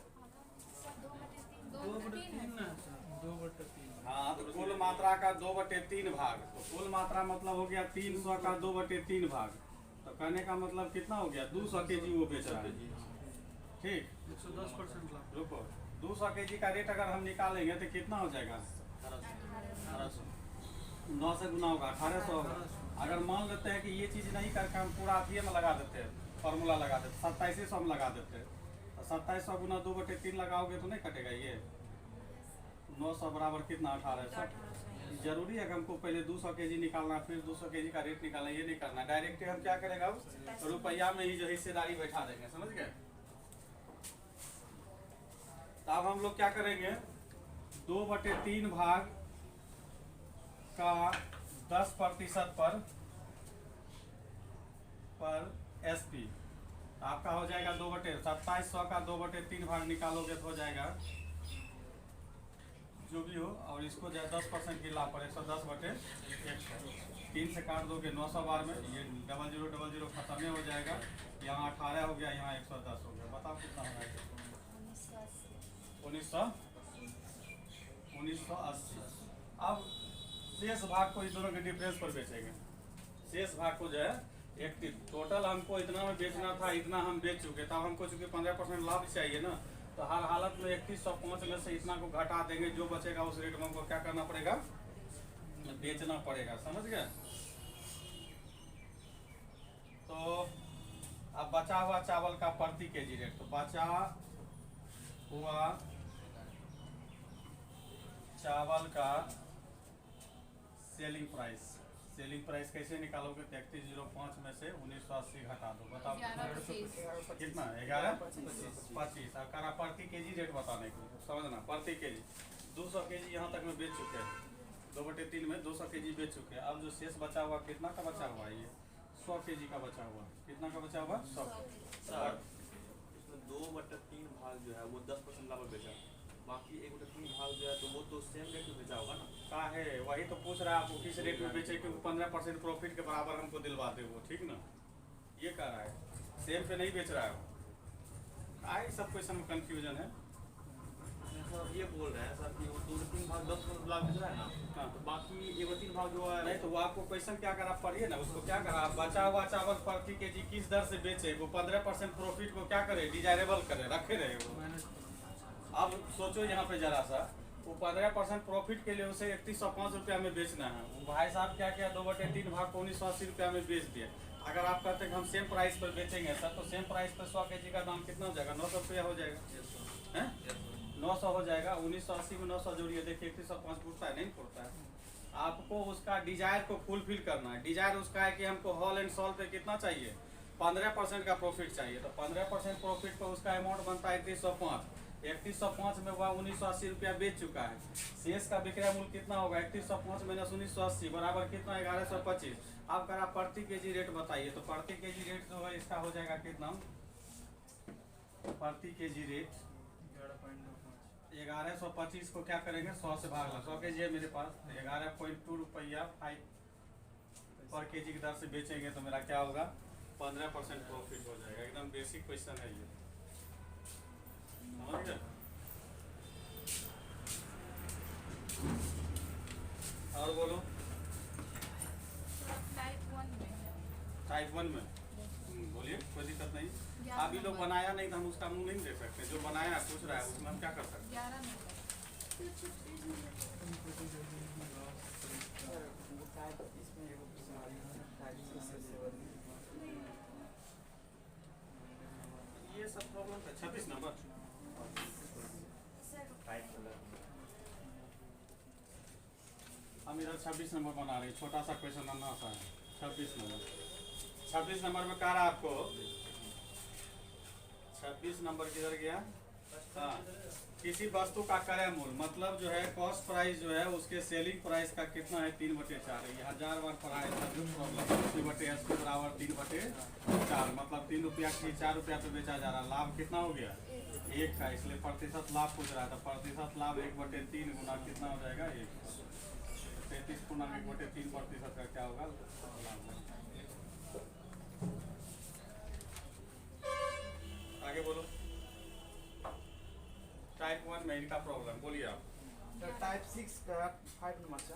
2/3 ना सर, 2/3।
हाँ, तो कुल मात्रा का 2/3 भाग, तो कुल मात्रा मतलब हो गया 300 का 2/3 भाग। तो कहने का मतलब कितना हो गया? 200 केजी वो बेच रहा है, ठीक।
110% लाभ।
रुको, 200 केजी का रेट अगर हम निकालेंगे तो कितना हो जाएगा? 9 से गुना होगा, 1800 होगा। अगर मान लेते हैं कि ये चीज़ नहीं करके हम पूरा अथिये में लगा देते हैं, फॉर्मूला लगा देते, 2700 में लगा देते हैं। तो 2700 गुना 2/3 लगाओगे तो नहीं कटेगा ये? 900 बराबर कितना? 1800। जरूरी है कि हमको पहले 200 केजी निकालना, फिर 200 केजी का रेट निकालना, ये नहीं करना। डायरेक्ट हम क्या करेगा? रुपया में ही जो हिस्सेदारी बैठा देंगे, समझ गए। तो अब हम लोग क्या करेंगे? 2/3 भाग का 10% पर SP आपका हो जाएगा 2700 का 2/3 भाग निकालोगे तो हो जाएगा जो भी हो, और इसको जो 10% की लाभ पर 110/100। 3 से काट दोगे 900 बार में, ये 0000 खत्म ही हो जाएगा। यहाँ 18 हो गया, यहाँ 110 हो गया। बताओ कितना हो जाएगा? 1980। अब शेष भाग को इस दोनों के डिफरेंस पर बेचेंगे। शेष भाग को जो है एक टोटल हमको इतना में बेचना था, इतना हम बेच चुके, तब हमको चूंकि 15% लाभ चाहिए ना, तो हर हालत में 3105 में से इतना को घटा देंगे, जो बचेगा उस रेट में हमको क्या करना पड़ेगा? बेचना पड़ेगा, समझ गए। तो अब बचा हुआ चावल का प्रति केजी रेट, तो बचा हुआ चावल का सेलिंग प्राइस कैसे निकालोगे? 3305 में से 1980 घटा दो, बताओ
11
कितना? 11.25। और प्रति केजी रेट बताने के लिए समझना, प्रति केजी 200 केजी यहाँ तक में बेच चुके हैं, 2/3 में 200 केजी बेच चुके हैं। अब जो शेष बचा हुआ कितना का बचा हुआ है? ये 100 केजी का बचा हुआ। कितना का बचा हुआ? 100।
सर इसमें 2/3 भाग जो है वो 10% लाभ बेचा, बाकी 1/3 भाग जो है तो वो तो सेम रेट में बेचा होगा ना?
का है वही तो पूछ रहा है आपको, किस रेट में बेचे, क्योंकि 15% प्रॉफिट के बराबर हमको दिलवाते वो, ठीक ना। ये कह रहा है सेम पे नहीं बेच रहा है वो। आई सब क्वेश्चन में कंफ्यूजन है।
सर ये बोल रहे हैं सर कि वो 2/3 भाग 10% लाभ बेच रहा है ना,
हाँ।
तो बाकी 1/3 भाग जो है
नहीं तो वो आपको क्वेश्चन क्या करा, पढ़िए ना उसको। क्या करा? बचा हुआ चावल प्रति केजी किस दर से बेचे, वो 15% प्रॉफिट को क्या करे? डिजायरेबल करे, रखे रहे वो। अब सोचो यहाँ पे जरा सा, वो 15% प्रॉफिट के लिए उसे 3105 रुपया में बेचना है। वो भाई साहब क्या किया? 2/3 भाग को 1980 रुपया में बेच दिया। अगर आप कहते हैं कि हम सेम प्राइस पर बेचेंगे सर, तो सेम प्राइस पर 100 केजी का दाम कितना हो जाएगा? 900 रुपया हो जाएगा, हैं? 900 हो जाएगा। 1980 में 900 जोड़िए, देखिए 3105 फुटता है, नहीं फुटता है। आपको उसका डिजायर को फुलफिल करना है। डिजायर उसका है कि हमको हॉल एंड सॉल पे कितना चाहिए? 15% का प्रॉफिट चाहिए। तो 15% प्रॉफिट पर उसका अमाउंट बनता है 3105। 3105 में वह 1980 रुपया बेच चुका है। शेष का विक्रय मूल्य कितना होगा? 3105 माइनस 1980 बराबर कितना? 1125। अब करा प्रति केजी रेट बताइए, तो प्रति केजी रेट जो है इसका हो जाएगा कितना? प्रति केजी रेट 1125 को क्या करेंगे? 100 से भाग ला। 100 केजी है मेरे पास, 11.2 रुपया 5 पर केजी की दर से बेचेंगे तो मेरा क्या होगा? 15% प्रॉफिट हो जाएगा। एकदम बेसिक क्वेश्चन है ये, समझ गए? और बोलो।
टाइप 1 में है।
टाइप 1 में बोलिए, कोई दिक्कत नहीं।
11
अभी लोग
नंबर।
बनाया नहीं तो हम उसका मुंह नहीं दे सकते। जो बनाया पूछ रहा है उसमें हम क्या कर सकते
11 नंबर।
टाइप इसमें एगो टाइप 6 से 7
हैं? ये सब प्रॉब्लम है। 26 नंबर हम इधर 26 नंबर बना रहे हैं। छोटा सा क्वेश्चन अन्ना सा है। 26 नंबर में कह रहा है आपको, 26 नंबर किधर गया? हाँ, किसी वस्तु का क्रय मूल्य मतलब जो है कॉस्ट प्राइस जो है उसके सेलिंग प्राइस का कितना है? 3/4। ये 1000 बार पढ़ाया था जो प्रॉब्लम। 3/80 बराबर 3/4 मतलब 3 रुपया की 4 रुपया पे बेचा जा रहा। लाभ कितना हो गया? 1 का, इसलिए प्रतिशत लाभ पूछ रहा था। प्रतिशत लाभ 1/3 गुना कितना हो जाएगा? 1। 33 गुना 1/3% का क्या होगा? लाभ। आगे बोलो। टाइप 1 में इनका प्रॉब्लम बोलिए आप।
टाइप 6 का 5 नंबर से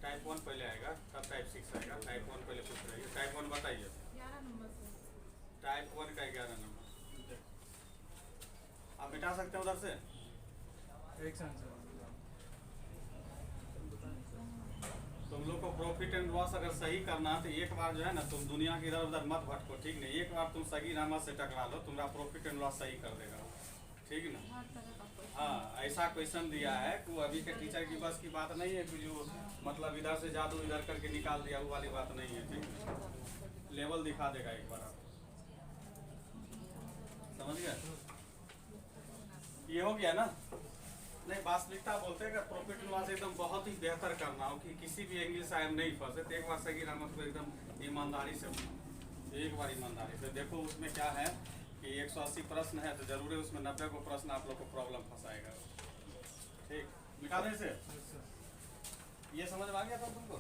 टाइप 1 पहले आएगा तब टाइप 6 आएगा। टाइप 1 पहले पूछ रही है। टाइप 1 बताइए।
11 नंबर से।
टाइप 1 का 11 नंबर आप मिटा सकते हैं उधर से। तुम लोग को प्रॉफिट एंड लॉस अगर सही करना है तो एक बार जो है ना तुम दुनिया के इधर उधर मत भटको, ठीक नहीं? एक बार तुम सही नामा से टकरा लो, तुम्हारा प्रॉफिट एंड लॉस सही कर देगा, ठीक ना?
हर तरह का क्वेश्चन।
हाँ, ऐसा क्वेश्चन दिया है कि वो अभी के टीचर की बस की बात नहीं है कि जो मतलब इधर से जादू इधर करके निकाल दिया, वो वाली बात नहीं है, ठीक है? लेवल दिखा देगा एक बार आप, समझ गए? ये हो गया ना? नहीं, वास्तविकता बोलते हैं कि प्रॉफिट एंड लॉस एकदम बहुत ही बेहतर करना हो कि किसी भी एंगल से हम नहीं फंसे तो एक बार सही नामक को एकदम ईमानदारी से, एक बार ईमानदारी से देखो। उसमें क्या है कि 180 प्रश्न है तो जरूर है उसमें 90 को प्रश्न आप लोग को प्रॉब्लम फंसाएगा, ठीक? मिटा दें से ये समझ में आ गया था तुमको?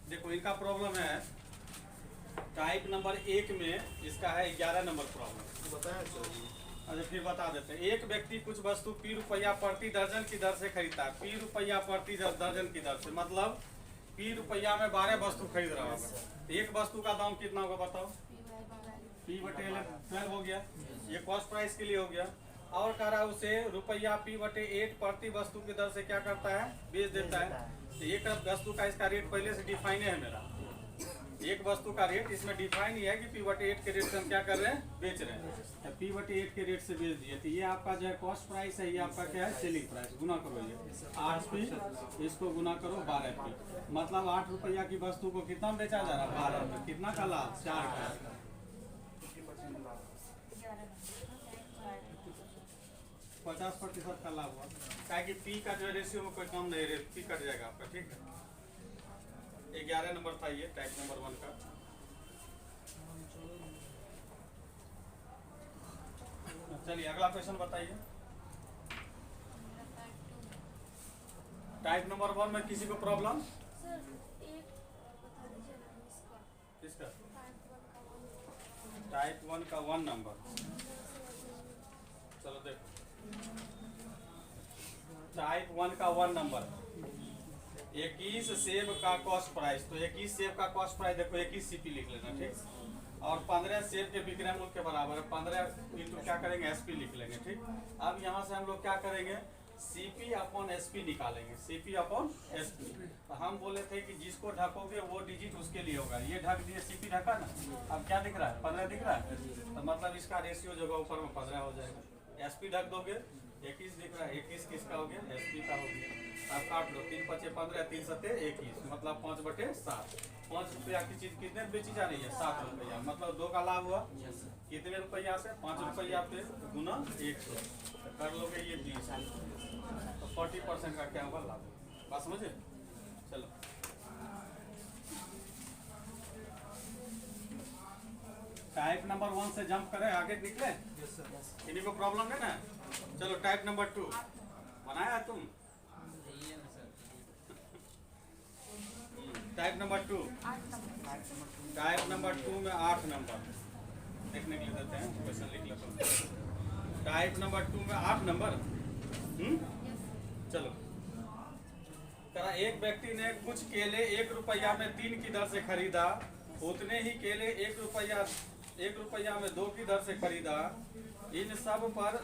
देखो इनका प्रॉब्लम है टाइप नंबर 1 में, इसका है 11 नंबर प्रॉब्लम।
बताया सर।
अच्छा फिर बता देते हैं। एक व्यक्ति कुछ वस्तु P रुपया प्रति दर्जन की दर से खरीदता है। P रुपया प्रति दर्जन की दर से मतलब P रुपया में 12 वस्तु खरीद रहा होगा। एक वस्तु का दाम कितना होगा बताओ? P/12 हो गया, ये कॉस्ट प्राइस के लिए हो गया। और कह रहा है उसे रुपया P/8 प्रति वस्तु की दर से क्या करता है? बेच देता है। तो एक वस्तु का इसका रेट पहले से डिफाइन है मेरा। एक वस्तु का रेट इसमें डिफाइन ही है कि P/8 के रेट से हम क्या कर रहे हैं? बेच रहे हैं। तो P/8 के रेट से बेच दिए तो ये आपका जो है कॉस्ट प्राइस है, ये आपका क्या है? Selling price. गुना करो ये 8P, इसको गुना करो 12P, मतलब 8 रुपया की वस्तु को कितना बेचा जा रहा है? 12 में। कितना का लाभ? 4 का। 50% का लाभ हुआ। क्या कि P का जो रेशियो में कोई कम नहीं, P कट जाएगा आपका, ठीक है? 11 नंबर था ये टाइप नंबर 1 का। चलिए अगला क्वेश्चन बताइए। टाइप नंबर 1 में किसी को प्रॉब्लम? किसका? टाइप 1 का 1 नंबर। चलो देखो टाइप 1 का 1 नंबर 21 सेब का कॉस्ट प्राइस। तो 21 सेब का कॉस्ट प्राइस देखो 21 CP लिख लेना, ठीक? और 15 सेब के विक्रय मूल्य के बराबर है। 15 इंटू क्या करेंगे? SP लिख लेंगे, ठीक? अब यहाँ से हम लोग क्या करेंगे? CP/SP निकालेंगे। CP/SP। तो हम बोले थे कि जिसको ढकोगे वो डिजिट उसके लिए होगा। ये ढक दिए, CP ढका ना। अब क्या दिख रहा है? 15 दिख रहा है। तो मतलब इसका रेशियो जो होगा ऊपर में 15 हो जाएगा। SP ढक दोगे 21 दिख रहा है। 21 किसका हो गया? SP का हो गया। अब काट लो, 3 × 5 = 15, 3 × 7 = 21 मतलब 5/7। ₹5 की चीज कितने में बेची जा रही है? ₹7, मतलब 2 का लाभ हुआ कितने रुपया से? ₹5 पे गुना 100, तो कर लोगे ये 20, तो 40% का क्या होगा? लाभ। बात समझे? चलो टाइप नंबर 1 से जंप करें, आगे निकले। किन्हीं को प्रॉब्लम है ना? चलो टाइप नंबर 2 बनाया तुम? टाइप नंबर 2, टाइप नंबर 2 में 8 नंबर देखने के लिए देते हैं, क्वेश्चन लिख लेते हैं। टाइप नंबर 2 में 8 नंबर। चलो करा, एक व्यक्ति ने कुछ केले ₹1 में 3 की दर से खरीदा, उतने ही केले ₹1 में 2 की दर से खरीदा। इन सब पर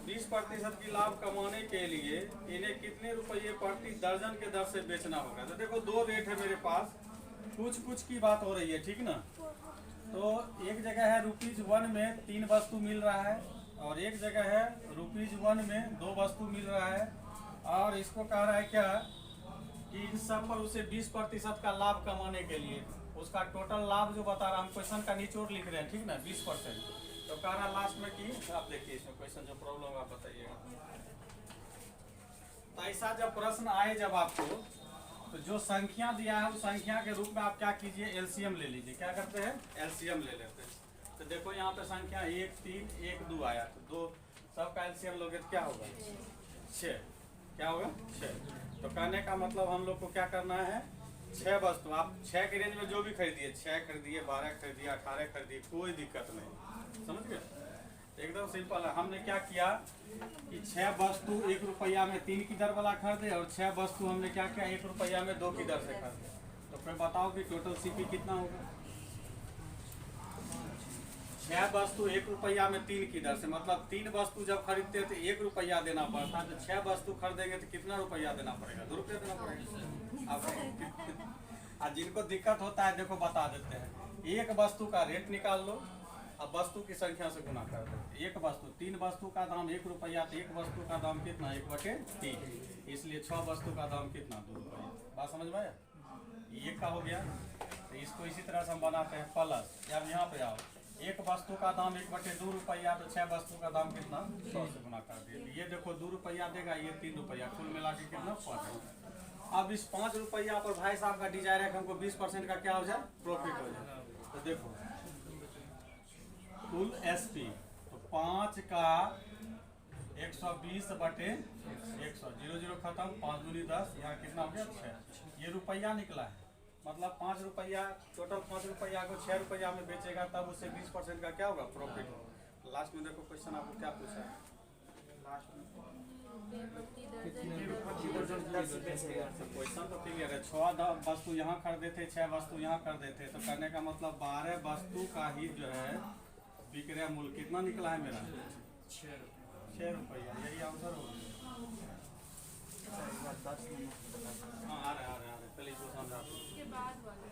20% की लाभ कमाने के लिए इन्हें कितने रुपये प्रति दर्जन के दर से बेचना होगा? तो देखो 2 रेट है मेरे पास, कुछ की बात हो रही है, ठीक ना? तो एक जगह है ₹1 में 3 वस्तु मिल रहा है, और एक जगह है ₹1 में 2 वस्तु मिल रहा है, और इसको कह रहा है क्या कि इन सब पर उसे 20% का लाभ कमाने के लिए उसका टोटल लाभ जो बता रहा, हम क्वेश्चन का निचोड़ लिख रहे हैं, ठीक ना? 20%। तो कह रहा लास्ट में कि आप देखिए इसमें क्वेश्चन जो प्रॉब्लम आप बताइएगा। तो ऐसा जब प्रश्न आए जब आपको, तो जो संख्या दिया है उस संख्या के रूप में आप क्या कीजिए? एलसीएम ले लीजिए। क्या करते हैं? एलसीएम ले लेते हैं। तो देखो यहाँ पे संख्या 1, 3, 1, 2 आया, तो 2 सबका एलसीएम लोगे तो क्या होगा? 6। क्या होगा? 6। तो कहने का मतलब हम लोग को क्या करना है? 6 वस्तु, आप 6 के रेंज में जो भी खरीदिए, 6 खरीदिए, 12 खरीदिए, 18 खरीदिए, कोई दिक्कत नहीं, समझ गए? एकदम सिंपल है। हमने क्या किया कि 6 वस्तु ₹1 में 3 की दर वाला खरीदे, और 6 वस्तु हमने क्या किया? ₹1 में 2 की दर से खरीदे। तो फिर बताओ कि टोटल सीपी कितना होगा? 6 वस्तु ₹1 में 3 की दर से, मतलब 3 वस्तु जब खरीदते हैं तो ₹1 देना पड़ता है, तो 6 वस्तु खरीदेंगे तो कितना रुपया देना पड़ेगा? ₹2 देना पड़ेगा। अब जिनको दिक्कत होता है देखो बता देते हैं, एक वस्तु का रेट निकाल लो, अब वस्तु की संख्या से गुना कर दो। एक वस्तु, 3 वस्तु का दाम ₹1, तो एक वस्तु का दाम कितना? 1/3, इसलिए 6 वस्तु का दाम कितना? ₹2। बात समझ में आया? ये का हो गया। तो इसको इसी तरह से हम बनाते हैं प्लस। अब यहाँ पे आओ, एक वस्तु का दाम 1/2, तो 6 वस्तु का दाम कितना? 100 से गुना कर दिए। ये देखो ₹2 देगा, ये ₹3, कुल मिला के कितना? 5। अब इस ₹5 पर भाई साहब का डिजायर है कि हमको 20% का क्या हो जाए? प्रॉफिट हो जाए। तो देखो कुल एसपी, तो 5 का 120/100, 0 खत्म, 5 दूनी 10, यहाँ कितना हो गया? 6। ये रुपया निकला है, मतलब ₹5, टोटल ₹5 को ₹6 में बेचेगा, तब उससे 20% का क्या होगा? प्रॉफिट होगा। लास्ट में देखो क्वेश्चन आपको क्या पूछा है? लास्ट में क्वेश्चन तो क्लियर है। 6 वस्तु यहाँ खरीदे थे, 6 वस्तु यहाँ खरीदे थे, तो करने का मतलब 12 वस्तु का ही जो है विक्रय मूल्य कितना निकला है मेरा? ₹6। यही आंसर होगा। हाँ आ रहे पहले इसको समझा।
उसके बाद वाला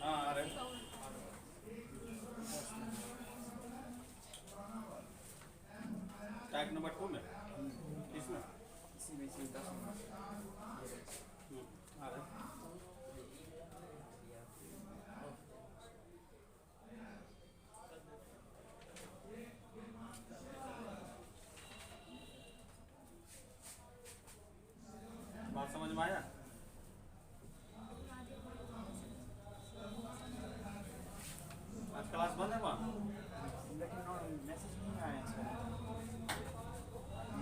हाँ आ रहे। टाइप नंबर 2 में इसमें आ रहे। बात समझ में आया? आज क्लास बंद है वहाँ?
लेकिन मैसेज नहीं आया इसका।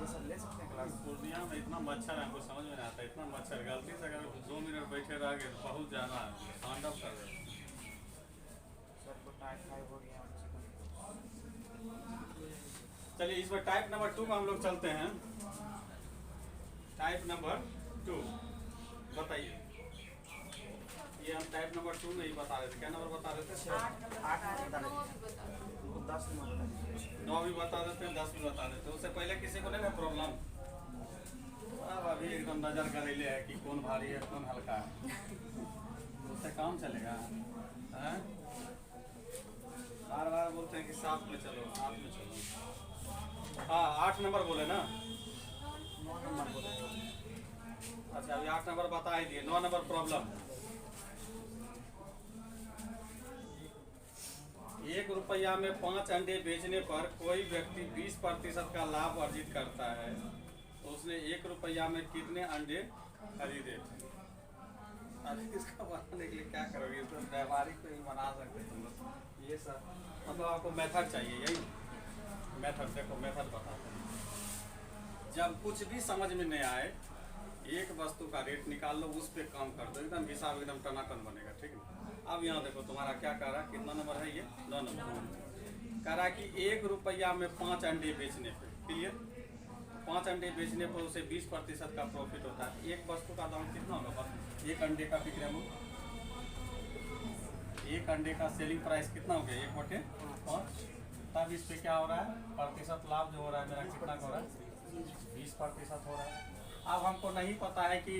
ये सब ले सकते हैं क्लास?
पूर्णिया में इतना मच्छर है, हमको समझ में नहीं आता, इतना मच्छर, गलती से अगर 2 मिनट बैठे रह गए तो बहुत जाना है, तांडव कर रहे।
सर को टाइप हो गया।
चलिए इस बार टाइप नंबर 2 में हम लोग चलते हैं। टाइप नंबर 2 बताइए। ये हम टाइप नंबर 2 में ही बता रहे थे। क्या नंबर बता रहे थे?
8 बता रहे
वो भी बता दो।
हैं, 10 नंबर बता रहे हैं।
9 भी बता देते हैं, 10 भी बता देते हैं। उससे पहले किसी को नहीं ना प्रॉब्लम? अब अभी एकदम नजर करेले है कि कौन भारी है कौन हल्का है, उससे काम चलेगा? बार बार बोलते हैं कि साथ में चलो, साथ में चलो। हाँ 8 नंबर बोले ना?
9 नंबर बोले।
अच्छा अभी 8 नंबर बता ही दिए। 9 नंबर प्रॉब्लम। 1 रुपया में 5 अंडे बेचने पर कोई व्यक्ति 20% का लाभ अर्जित करता है तो उसने 1 रुपया में कितने अंडे खरीदे थे? अभी इसका बनाने के लिए क्या करोगे? तो व्यावहारिक पे भी बना सकते तुम लोग। ये सब मतलब आपको मेथड चाहिए, यही मेथड। देखो मेथड बताते हैं। जब कुछ भी समझ में नहीं आए, एक वस्तु का रेट निकाल लो, उस पर काम कर दो, एकदम हिसाब एकदम टनाटन बनेगा। ठीक है। अब यहाँ देखो तुम्हारा क्या कह रहा है, कितना नंबर है ये? 9 नंबर। कह रहा है कि 1 रुपया में 5 अंडे बेचने पे, क्लियर? 5 अंडे बेचने पर उसे 20% का प्रॉफिट होता है। एक वस्तु का दाम कितना होगा? बस एक अंडे का विक्रय मूल्य, एक अंडे का सेलिंग प्राइस कितना हो गया? 1/5। तब इस पे क्या हो रहा है? प्रतिशत लाभ जो हो रहा है मेरा कितना हो रहा है? 20% हो रहा है। अब हमको नहीं पता है कि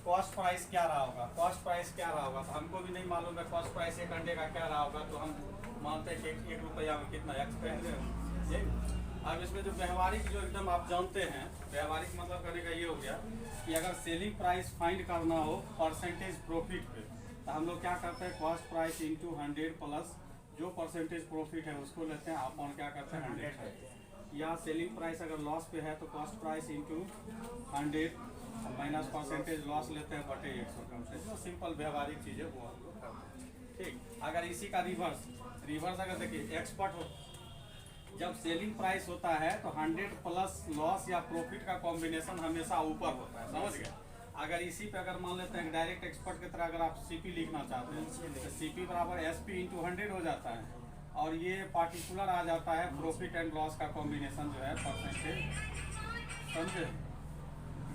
कॉस्ट प्राइस क्या रहा होगा, कॉस्ट प्राइस क्या रहा होगा, तो हमको भी नहीं मालूम है कॉस्ट प्राइस एक अंडे का क्या रहा होगा। तो हम मानते हैं कि 1 रुपया में कितना एक्स कहेंगे। अब इसमें जो व्यवहारिक जो एकदम आप जानते हैं, व्यवहारिक मतलब करने का ये हो गया कि अगर सेलिंग प्राइस फाइंड करना हो परसेंटेज प्रॉफिट पे, तो हम लोग क्या करते हैं? कॉस्ट प्राइस इंटू 100 प्लस जो परसेंटेज प्रॉफिट है उसको लेते हैं अपन क्या करते हैं? 100। या सेलिंग प्राइस अगर लॉस पे है तो cost price into 100 minus percentage loss लेते हैं बटे 100 कम से। जो सिंपल व्यवहारिक चीज़ है वो हम लोग करते हैं। ठीक। अगर इसी का रिवर्स अगर देखिए एक्सपर्ट हो, जब सेलिंग प्राइस होता है तो 100 प्लस लॉस या प्रॉफिट का कॉम्बिनेशन हमेशा ऊपर होता है, समझ गए? अगर इसी पे अगर मान लेते हैं डायरेक्ट एक्सपर्ट की तरह अगर आप सीपी लिखना चाहते हैं तो सीपी बराबर एसपी इंटू 100 हो जाता है, और ये पार्टिकुलर आ जाता है प्रॉफिट एंड लॉस का कॉम्बिनेशन जो है परसेंटेज, समझे?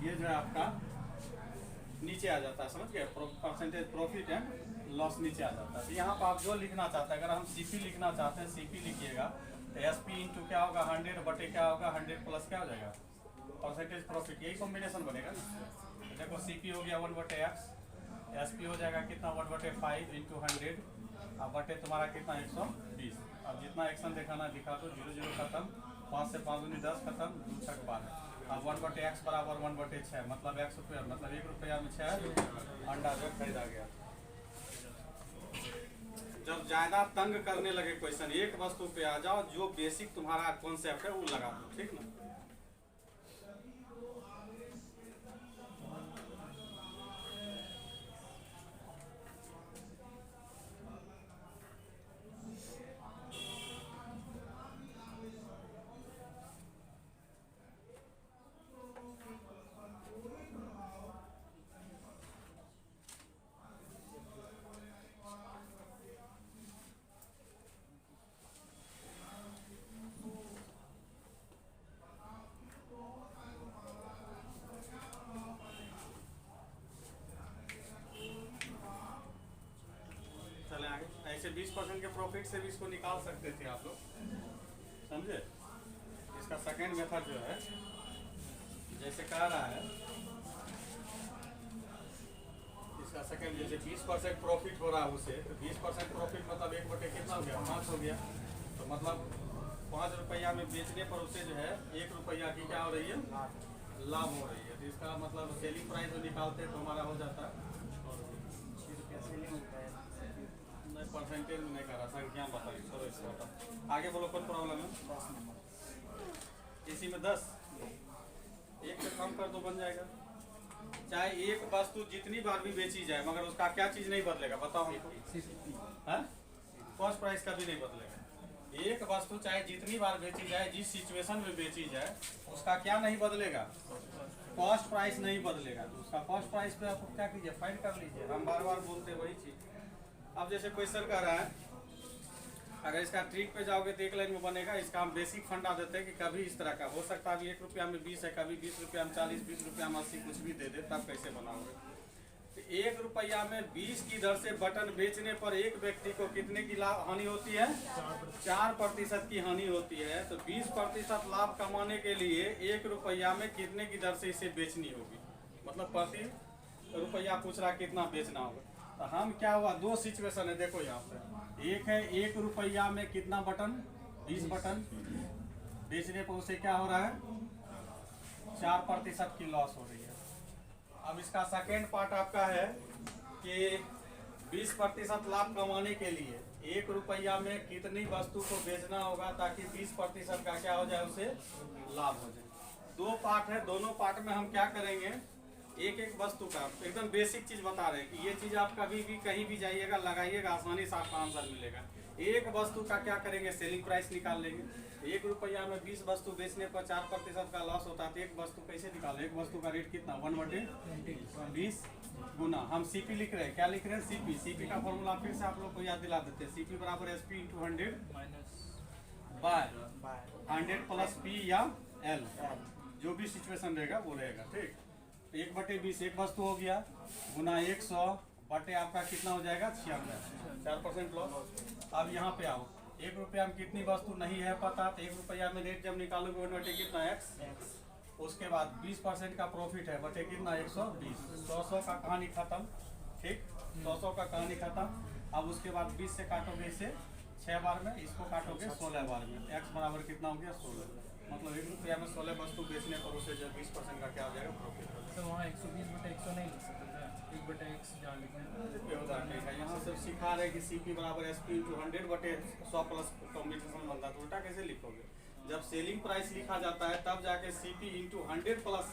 ये जो है आपका नीचे आ जाता है, समझ गए? परसेंटेज प्रॉफिट एंड लॉस नीचे आ जाता है। तो यहाँ पर आप जो लिखना चाहते हैं, अगर हम सीपी लिखना चाहते हैं सीपी लिखिएगा तो एसपी इंटू क्या होगा? 100 बटे क्या होगा? 100 प्लस क्या हो जाएगा? Percentage profit. यही कॉम्बिनेशन बनेगा ना। देखो सीपी हो गया 1/x, एसपी हो जाएगा कितना? 1/5 इंटू 100 अब बटे तुम्हारा कितना? 120। अब जितना एक्शन दिखाना दिखा दो। 0 0 खत्म, 5 से 5 दूनी 10 खत्म, 2 6 12। अब 1/x बराबर 1/6 मतलब x रुपया, मतलब 1 रुपया में 6 अंडा जो खरीदा गया। जब ज़्यादा तंग करने लगे क्वेश्चन, एक वस्तु पे आ जाओ, जो बेसिक तुम्हारा कॉन्सेप्ट है वो लगा दो। ठीक ना? ऐसे 20% के प्रॉफिट से भी इसको निकाल सकते थे आप लोग, समझे? इसका सेकेंड मेथड जो है, जैसे कह रहा है इसका सेकेंड, जैसे 20% प्रॉफिट हो रहा है उसे, तो 20% प्रॉफिट मतलब 1 बटे कितना हो गया? 5 हो गया। तो मतलब 5 रुपया में बेचने पर उसे जो है 1 रुपया की क्या हो रही है? लाभ हो रही है। तो इसका मतलब सेलिंग प्राइस जो निकालते हैं तो हमारा हो जाता है परसेंटेज में नहीं कर रहा, संख्या बताइए। चलो इसको बता, आगे बोलो। कौन प्रॉब्लम है?
10 नंबर।
इसी में 10 एक से कम कर दो, बन जाएगा। चाहे एक वस्तु जितनी बार भी बेची जाए मगर उसका क्या चीज़ नहीं बदलेगा? बताओ हमको। कॉस्ट प्राइस का भी नहीं बदलेगा। एक वस्तु चाहे जितनी बार बेची जाए, जिस सिचुएशन में बेची जाए, उसका क्या नहीं बदलेगा? कॉस्ट प्राइस नहीं बदलेगा। तो उसका कॉस्ट प्राइस पे आप क्या कीजिए? फाइंड कर लीजिए। हम बार बार बोलते वही चीज़। अब जैसे क्वेश्चन कर रहा है, अगर इसका ट्रिक पे जाओगे तो एक लाइन में बनेगा। इसका हम बेसिक फंडा देते हैं कि कभी इस तरह का हो सकता है, अभी 1 रुपया में 20 है, कभी 20 रुपया में 40, 20 रुपया में 80, कुछ भी दे दे, तब कैसे बनाओगे? तो 1 रुपया में 20 की दर से बटन बेचने पर एक व्यक्ति को कितने की लाभ हानि होती है? 4% की हानि होती है। तो 20% लाभ कमाने के लिए 1 रुपया में कितने की दर से इसे बेचनी होगी? मतलब प्रति रुपया पूछ रहा कितना बेचना होगा। तो हम क्या हुआ, 2 सिचुएशन है, देखो यहाँ पे। एक है 1 रुपया में कितना बटन? 20 बटन बेचने पर उसे क्या हो रहा है? 4% की लॉस हो रही है। अब इसका सेकेंड पार्ट आपका है कि 20% लाभ कमाने के लिए 1 रुपया में कितनी वस्तु को बेचना होगा ताकि 20% का क्या हो जाए, उसे लाभ हो जाए। 2 पार्ट है, दोनों पार्ट में हम क्या करेंगे, एक एक वस्तु का एकदम बेसिक चीज बता रहे हैं कि ये चीज आप कभी भी कहीं भी जाइएगा, लगाइएगा, आसानी से आपका आंसर मिलेगा। एक वस्तु का क्या करेंगे, सेलिंग प्राइस निकाल लेंगे। 1 रुपया में 20 वस्तु बेचने पर 4% का लॉस होता है, तो एक वस्तु कैसे निकालो, एक वस्तु का रेट कितना, 1/20 गुना, हम सीपी लिख रहे हैं, क्या लिख रहे हैं, सीपी। सीपी का फॉर्मूला फिर से आप लोग को याद दिला देते हैं, सीपी बराबर SP × 100 बाय 100 + P या L, जो भी सिचुएशन रहेगा वो रहेगा, ठीक। 1/20 एक वस्तु हो गया, गुना 100 बटे आपका कितना हो जाएगा, 96, 4% लॉस। अब यहाँ पे आओ, 1 रुपया में कितनी वस्तु नहीं है पता, तो 1 रुपया में रेट जब निकालोगे 1 बटे कितना, x। उसके बाद 20% का प्रॉफिट है, बटे कितना, 120। 100 का कहानी खत्म, ठीक, 100 का कहानी खत्म। अब उसके बाद 20 से काटोगे इसे 6 बार में, इसको काटोगे 16 बार में, x बराबर कितना हो गया, 16। मतलब 1 रुपया में 16 वस्तु बेचने पर उसे जब 20% का क्या हो जाएगा, प्रॉफिट हो जाएगा।
तो वहाँ 120/100 नहीं लिख सकते थे, 1/x जहाँ लिखना है।
यहाँ सब सिखा रहे कि CP बराबर SP × 100 बटे 100 प्लस कॉम्बिनेशन बनता है, तो उल्टा कैसे लिखोगे। जब सेलिंग प्राइस लिखा जाता है तब जाके CP × 100 प्लस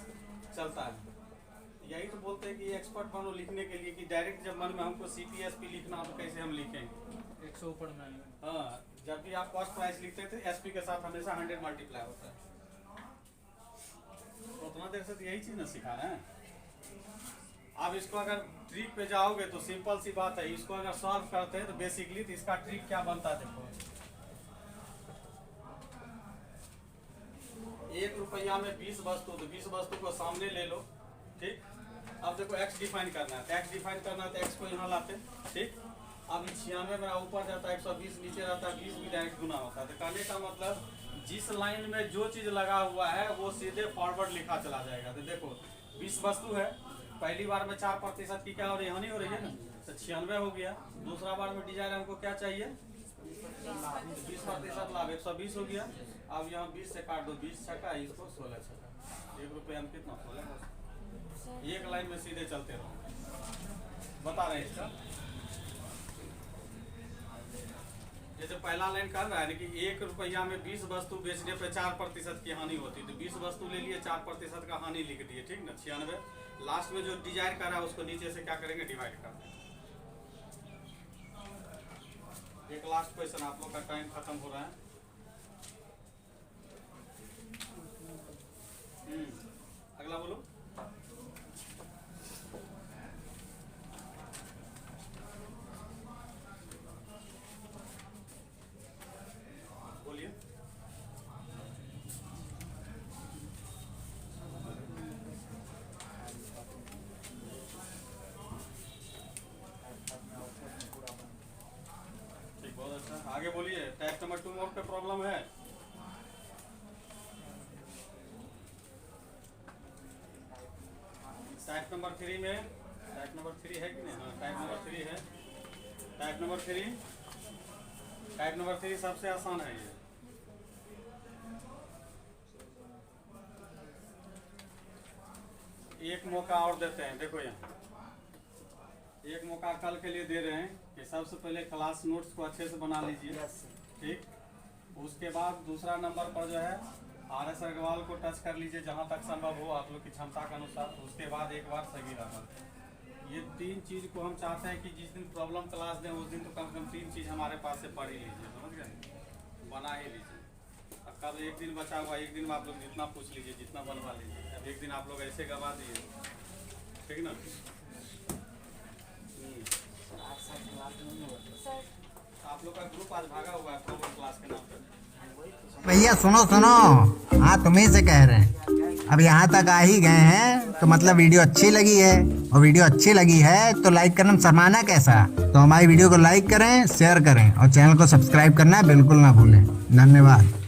चलता है। यही तो बोलते हैं कि एक्सपर्ट बनो लिखने के लिए, कि डायरेक्ट जब मन में हमको CP SP लिखना हो तो कैसे हम लिखेंगे,
100 ऊपर में।
हाँ, जब भी आप कॉस्ट प्राइस लिखते थे SP के साथ हमेशा 100 मल्टीप्लाई होता है। तो उतना देर से तो यही चीज ना सिखा रहे हैं। अब इसको अगर ट्रिक पे जाओगे तो सिंपल सी बात है, इसको अगर सॉल्व करते हैं तो बेसिकली तो इसका ट्रिक क्या बनता है, देखो 1 रुपया में 20 वस्तु, तो 20 वस्तु को सामने ले लो, ठीक। अब देखो x डिफाइन करना है, x डिफाइन करना है तो x को यहाँ लाते, ठीक। अब 96 मेरा ऊपर जाता है, 120 नीचे रहता है, 20 भी डायरेक्ट गुना होता है। तो कहने का मतलब जिस लाइन में जो चीज लगा हुआ है वो सीधे फॉरवर्ड लिखा चला जाएगा। तो देखो 20 वस्तु है, पहली बार में 4% की क्या हो रही है, हानि हो रही है ना, तो 96 हो गया। दूसरा बार में डिजाइन हमको क्या चाहिए, 20% लाभ, 120 हो गया। अब यहाँ 20 से काट दो, 20 छक्का, इसको 16 छक्का, 1 रुपये में कितना, 16। एक लाइन में सीधे चलते रहो, बता रहे हैं इसका। जैसे पहला लाइन कर रहा है कि 1 रुपया में 20 वस्तु बेचने पे 4% की हानि होती है, तो 20 वस्तु ले लिए, 4% का हानि लिख दिए, ठीक ना, 96। लास्ट में जो डिजाइन कर रहा है उसको नीचे से क्या करेंगे, डिवाइड कर देंगे। एक लास्ट क्वेश्चन, आप लोग का टाइम खत्म हो रहा है। अगला बोलो। बोलिए। ठीक, बहुत अच्छा, आगे बोलिए। टाइप नंबर 2 मोड पे प्रॉब्लम है। टाइप नंबर 3 में, टाइप नंबर 3 है कि नहीं, हाँ टाइप नंबर 3 है। टाइप नंबर 3, टाइप नंबर 3 सबसे आसान है ये। एक मौका और देते हैं, देखो यहाँ एक मौका कल के लिए दे रहे हैं कि सबसे पहले क्लास नोट्स को अच्छे से बना लीजिए, ठीक। उसके बाद दूसरा नंबर पर जो है RS अग्रवाल को टच कर लीजिए जहाँ तक संभव हो आप लोग की क्षमता के अनुसार। उसके बाद एक बार सही रहना। ये 3 चीज़ को हम चाहते हैं कि जिस दिन प्रॉब्लम क्लास दें उस दिन तो कम से कम 3 चीज़ हमारे पास से पढ़ ही लीजिए, समझ गए, बना ही लीजिए। अब कल एक दिन बचा हुआ, एक दिन में आप लोग जितना पूछ लीजिए, जितना बनवा लीजिए। अब एक दिन आप लोग ऐसे गवा दिए, ठीक ना। आप लोग का ग्रुप आज भागा हुआ है प्रॉब्लम क्लास के नाम पर।
भैया सुनो सुनो, हाँ तुम्ही से कह रहे हैं, अब यहाँ तक आ ही गए हैं तो मतलब वीडियो अच्छी लगी है, और वीडियो अच्छी लगी है तो लाइक करना शर्माना कैसा। तो हमारी वीडियो को लाइक करें, शेयर करें और चैनल को सब्सक्राइब करना बिल्कुल ना भूलें। धन्यवाद।